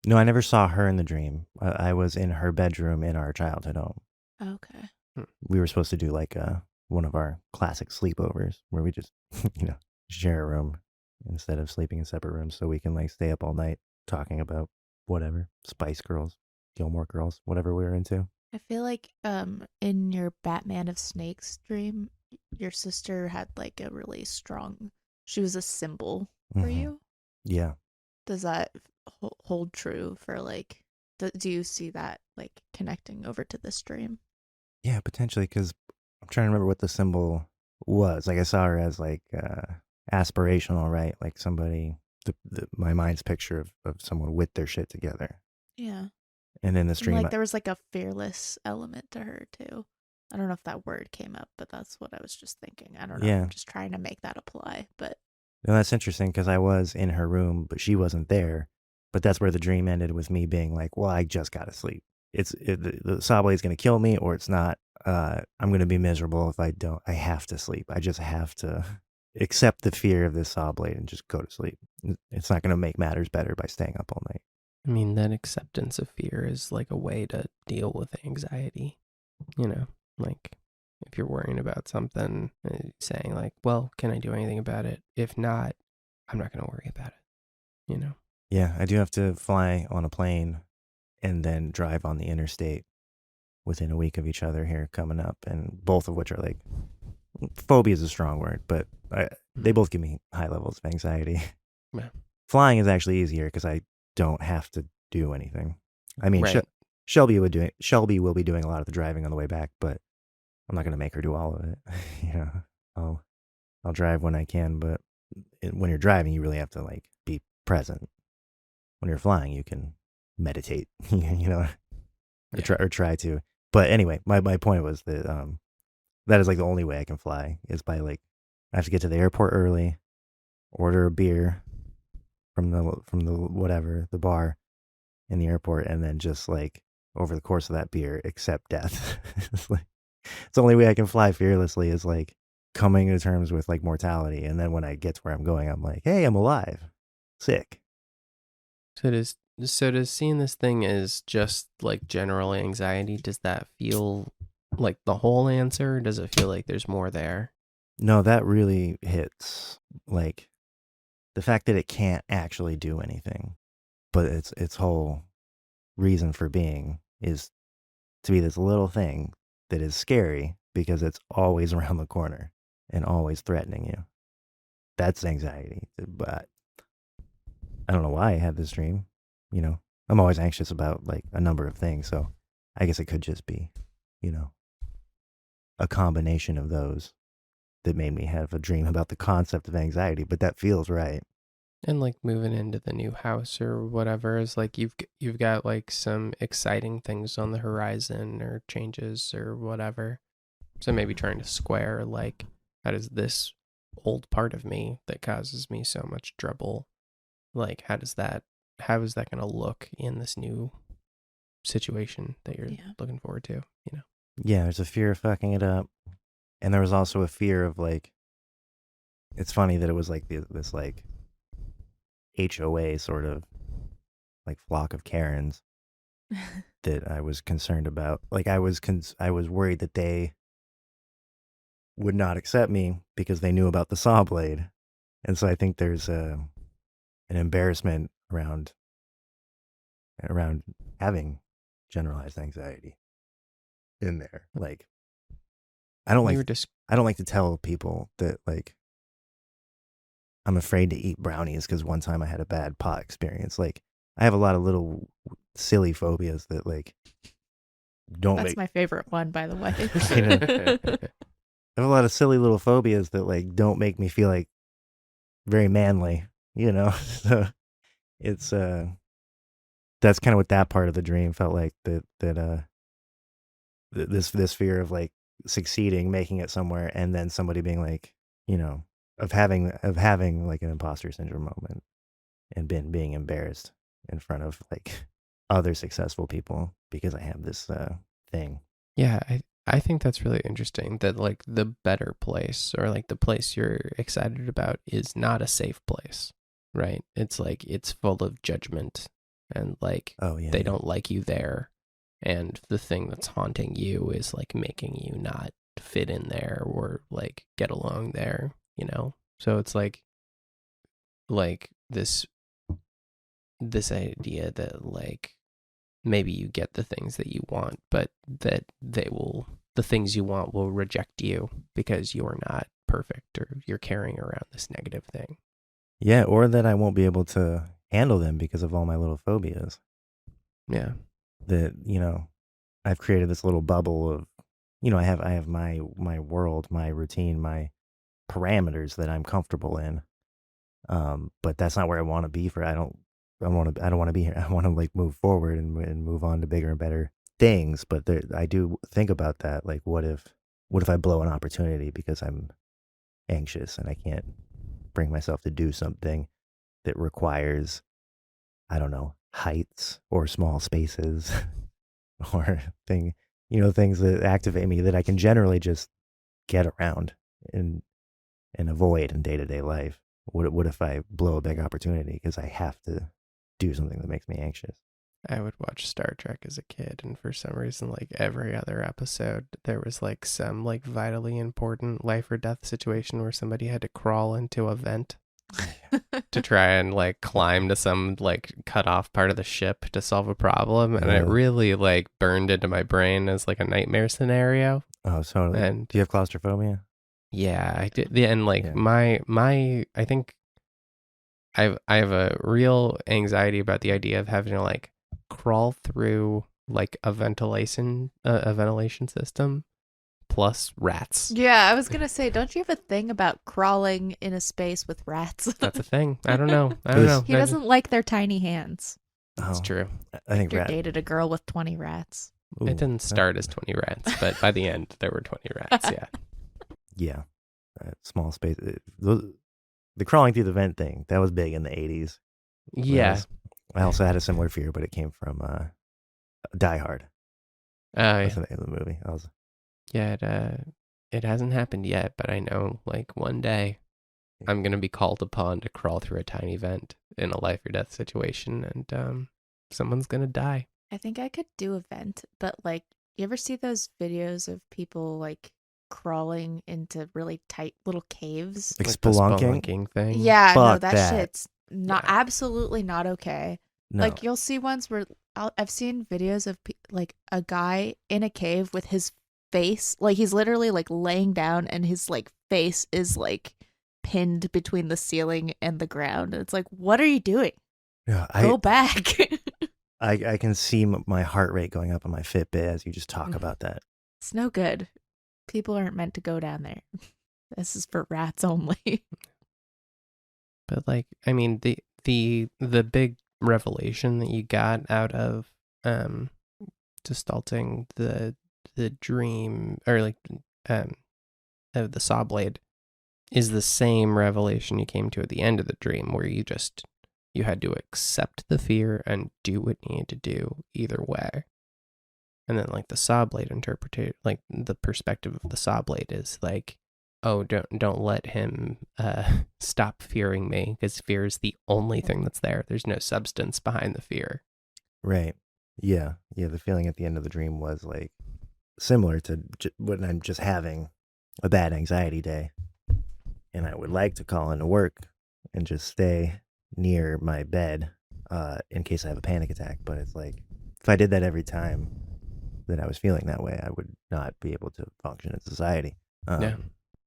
No, I never saw her in the dream. I was in her bedroom in our childhood home. Okay. We were supposed to do like one of our classic sleepovers where we just, share a room instead of sleeping in separate rooms so we can like stay up all night talking about whatever, Spice Girls, Gilmore Girls, whatever we were into. I feel like in your Batman of Snakes dream, your sister had like a really strong, she was a symbol for you. Yeah. Does that hold true for like, do you see that like connecting over to this dream? Yeah, potentially, because I'm trying to remember what the symbol was. Like I saw her as like aspirational, right? Like somebody, my mind's picture of someone with their shit together. Yeah. And in the stream, Like there was like a fearless element to her too. I don't know if that word came up, but that's what I was just thinking. I don't know. Yeah. I'm just trying to make that apply, but no, that's interesting because I was in her room, but she wasn't there. But that's where the dream ended with me being like, well, I just got to sleep. The saw blade's going to kill me or it's not. I'm going to be miserable if I don't. I have to sleep. I just have to accept the fear of this saw blade and just go to sleep. It's not going to make matters better by staying up all night. I mean, that acceptance of fear is like a way to deal with anxiety, you know, like if you're worrying about something, saying like, well, can I do anything about it? If not, I'm not going to worry about it, you know? Yeah, I do have to fly on a plane and then drive on the interstate within a week of each other here coming up. And both of which are like, phobia is a strong word, but they both give me high levels of anxiety. Yeah. Flying is actually easier because I don't have to do anything. I mean, Right. Shelby will be doing a lot of the driving on the way back, but I'm not going to make her do all of it. I'll drive when I can, but when you're driving, you really have to like be present. When you're flying, you can meditate, or try to. But anyway, my point was that that is like the only way I can fly is by like I have to get to the airport early, order a beer from the whatever the bar in the airport, and then just like over the course of that beer accept death. It's the only way I can fly fearlessly is like coming to terms with like mortality, and then when I get to where I'm going, I'm like, hey, I'm alive, sick. So does seeing this thing as just like general anxiety, does that feel like the whole answer? Or does it feel like there's more there? No, that really hits like the fact that it can't actually do anything, but its whole reason for being is to be this little thing that is scary because it's always around the corner and always threatening you. That's anxiety. But I don't know why I had this dream. I'm always anxious about like a number of things. So I guess it could just be, a combination of those that made me have a dream about the concept of anxiety. But that feels right. And like moving into the new house or whatever is like you've got like some exciting things on the horizon or changes or whatever. So maybe trying to square like how does this old part of me that causes me so much trouble, like how is that going to look in this new situation that you're looking forward to, Yeah, there's a fear of fucking it up. And there was also a fear of like, it's funny that it was like this like HOA sort of like flock of Karens that I was concerned about. Like I was worried that they would not accept me because they knew about the saw blade. And so I think there's an embarrassment around having generalized anxiety. in there. Like, I don't We like were just I don't like to tell people that like I'm afraid to eat brownies because one time I had a bad pot experience. Like, I have a lot of little silly phobias that like don't That's make. my favorite one, by the way. I have a lot of silly little phobias that like don't make me feel like very manly, you know. So it's that's kind of what that part of the dream felt like. This fear of like succeeding, making it somewhere, and then somebody being like, you know, of having like an imposter syndrome moment and being embarrassed in front of like other successful people because I have this thing. Yeah, I think that's really interesting that like the better place or like the place you're excited about is not a safe place, right? It's like it's full of judgment and like Oh yeah, they yeah. don't like you there. And the thing that's haunting you is like making you not fit in there or like get along there, you know? So it's like this idea that like maybe you get the things that you want, but that the things you want will reject you because you're not perfect or you're carrying around this negative thing. Yeah, or that I won't be able to handle them because of all my little phobias. Yeah. That, you know, I've created this little bubble of, you know, I have my world, my routine, my parameters that I'm comfortable in. But that's not where I want to be I don't want to be here. I want to like move forward and move on to bigger and better things. But I do think about that. Like, what if I blow an opportunity because I'm anxious and I can't bring myself to do something that requires, I don't know, heights or small spaces or things that activate me that I can generally just get around and avoid in day-to-day life. What if I blow a big opportunity because I have to do something that makes me anxious? I would watch Star Trek as a kid, and for some reason, like every other episode, there was like some like vitally important life or death situation where somebody had to crawl into a vent to try and like climb to some like cut off part of the ship to solve a problem, and it really like burned into my brain as like a nightmare scenario. Oh, totally. And do you have claustrophobia? Yeah, I did. Yeah, and like Yeah. my I think I have a real anxiety about the idea of having to like crawl through like a ventilation system plus rats. Yeah, I was gonna say, don't you have a thing about crawling in a space with rats? That's a thing. I don't know. I don't know. He doesn't like their tiny hands. That's true. I think Victor dated a girl with 20 rats. Ooh, It didn't start as 20 rats, but by the end there were 20 rats. Yeah. Yeah, small space. The crawling through the vent thing, that was big in the 80s. Yeah. I also had a similar fear, but it came from Die Hard. That's the name of the movie. Yeah, it hasn't happened yet, but I know like one day I'm going to be called upon to crawl through a tiny vent in a life or death situation, and someone's going to die. I think I could do a vent, but like, you ever see those videos of people like crawling into really tight little caves? Like the spelunking thing. Yeah, no, Fuck that that. shit's not absolutely not okay. No. Like, you'll see ones where I've seen videos of like a guy in a cave with his face, like he's literally like laying down and his like face is like pinned between the ceiling and the ground. And it's like, what are you doing? Yeah, Go back. I can see my heart rate going up on my Fitbit as you just talk about that. It's no good. People aren't meant to go down there. This is for rats only. But like, I mean, the big revelation that you got out of gestalting the dream or like of the saw blade is the same revelation you came to at the end of the dream, where you had to accept the fear and do what you needed to do either way. And then like the saw blade interpretation, like the perspective of the saw blade is like, oh, don't let him stop fearing me, because fear is the only thing that's there. There's no substance behind the fear. Right. Yeah. The feeling at the end of the dream was like similar to when I'm just having a bad anxiety day, and I would like to call into work and just stay near my bed in case I have a panic attack. But it's like, if I did that every time, that I was feeling that way, I would not be able to function in society. Yeah.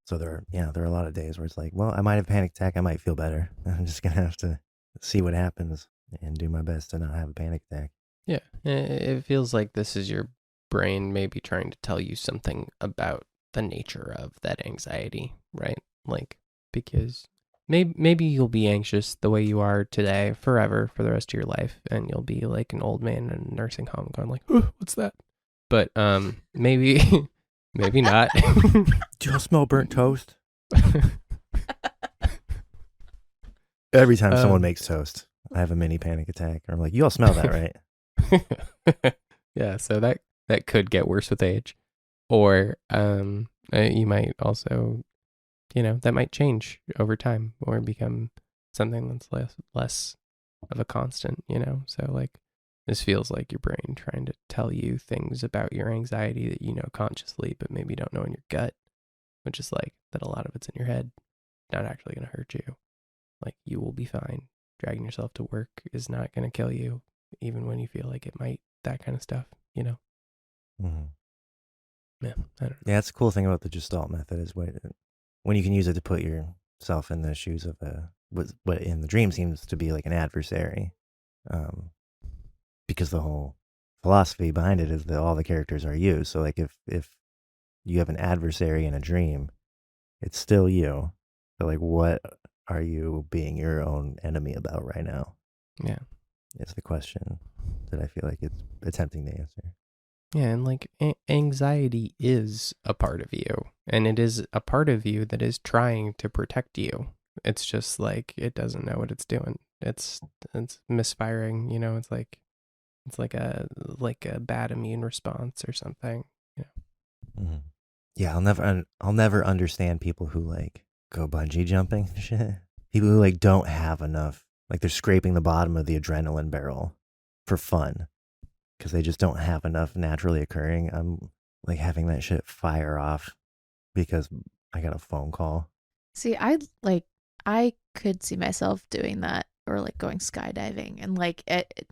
So there are a lot of days where it's like, well, I might have a panic attack. I might feel better. I'm just going to have to see what happens and do my best to not have a panic attack. Yeah. It feels like this is your brain maybe trying to tell you something about the nature of that anxiety, right? Like, because maybe you'll be anxious the way you are today forever for the rest of your life, and you'll be like an old man in a nursing home going like, what's that? But maybe maybe not. Do you smell burnt toast? Every time someone makes toast, I have a mini panic attack. I'm like, you all smell that, right? Yeah, so that could get worse with age. Or you might also, that might change over time or become something that's less of a constant, So like this feels like your brain trying to tell you things about your anxiety that you know consciously, but maybe don't know in your gut, which is like that a lot of it's in your head, not actually going to hurt you. Like you will be fine. Dragging yourself to work is not going to kill you, even when you feel like it might, that kind of stuff, Mm-hmm. Yeah, I don't know. Yeah, that's the cool thing about the Gestalt method is when you can use it to put yourself in the shoes of what in the dream seems to be like an adversary, because the whole philosophy behind it is that all the characters are you. So like if you have an adversary in a dream, it's still you. So like, what are you being your own enemy about right now? Yeah, It's the question that I feel like it's attempting to answer. yeah, and like anxiety is a part of you, and it is a part of you that is trying to protect you. It's just like it doesn't know what it's doing. It's misfiring, it's like a bad immune response or something. Mm-hmm. Yeah, I'll never understand people who like go bungee jumping and shit. People who like don't have enough, like they're scraping the bottom of the adrenaline barrel for fun because they just don't have enough naturally occurring. I'm like having that shit fire off because I got a phone call. See, I could see myself doing that or like going skydiving, and like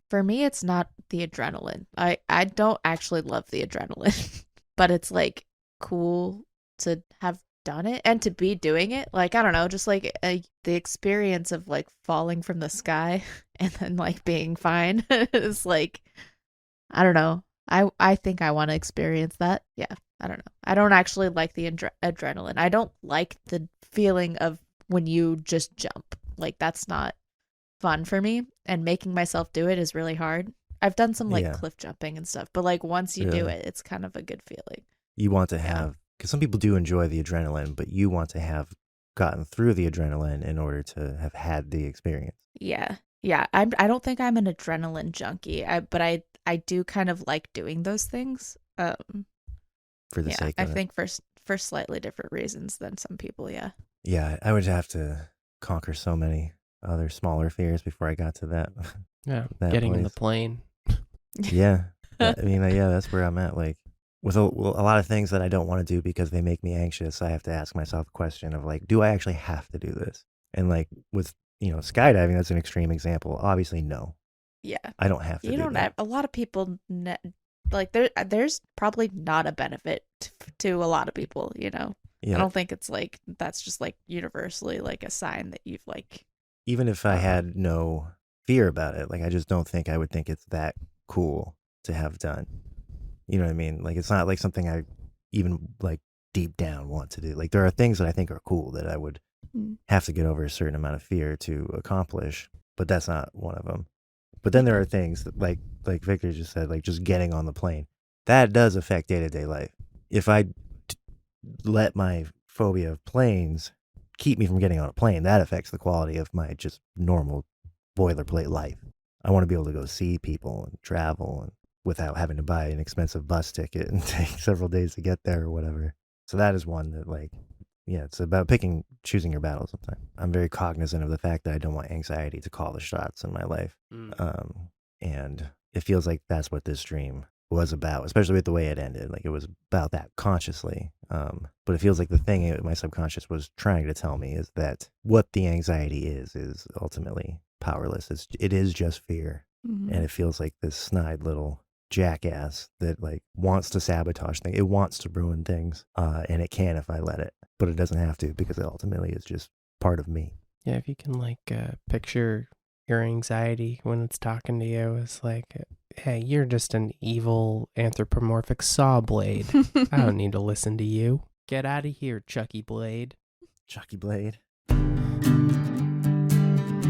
for me it's not the adrenaline. I don't actually love the adrenaline, but it's like cool to have done it and to be doing it. Like I don't know, just like the experience of like falling from the sky and then like being fine is like, I don't know. I think I want to experience that. Yeah, I don't know. I don't actually like the adrenaline. I don't like the feeling of when you just jump. Like that's not fun for me, and making myself do it is really hard. I've done some like cliff jumping and stuff, but like once you do it, it's kind of a good feeling. You want to have, because some people do enjoy the adrenaline, but you want to have gotten through the adrenaline in order to have had the experience. Yeah. I don't think I'm an adrenaline junkie. But I do kind of like doing those things. For the sake of I think for slightly different reasons than some people. Yeah. Yeah, I would have to conquer so many other smaller fears before I got to that. Yeah, that getting place. in the plane. Yeah, I mean, yeah, that's where I'm at. Like with a lot of things that I don't want to do because they make me anxious, I have to ask myself the question of like, do I actually have to do this? And like with skydiving, that's an extreme example. Obviously, no. Yeah, I don't have to. You don't have a lot of people. Like there's probably not a benefit to a lot of people. Yeah. I don't think it's like that's just like universally like a sign that you've like. Even if I had no fear about it, like I just don't think I would think it's that cool to have done. You know what I mean? Like it's not like something I even like deep down want to do. Like there are things that I think are cool that I would have to get over a certain amount of fear to accomplish, but that's not one of them. But then there are things that like Victor just said, like just getting on the plane. That does affect day-to-day life. If I let my phobia of planes keep me from getting on a plane, that affects the quality of my just normal boilerplate life. I want to be able to go see people and travel and without having to buy an expensive bus ticket and take several days to get there or whatever. So that is one that like, yeah, it's about choosing your battles sometimes. I'm very cognizant of the fact that I don't want anxiety to call the shots in my life. And it feels like that's what this dream was about, especially with the way it ended. Like it was about that consciously. But it feels like the thing my subconscious was trying to tell me is that what the anxiety is ultimately powerless. It is just fear. Mm-hmm. And it feels like this snide little jackass that like wants to sabotage things. It wants to ruin things, and it can if I let it, but it doesn't have to because it ultimately is just part of me. Yeah, if you can like picture your anxiety when it's talking to you, it's like, hey, you're just an evil anthropomorphic saw blade. I don't need to listen to you. Get out of here, Chucky Blade. Chucky Blade.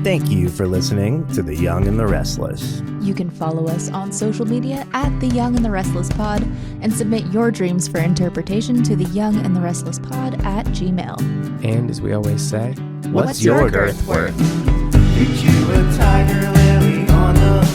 Thank you for listening to The Young and the Restless. You can follow us on social media at The Young and the Restless Pod and submit your dreams for interpretation to thejungandtherestlesspod at Gmail. And as we always say, What's your girth worth? Picture a tiger lily on the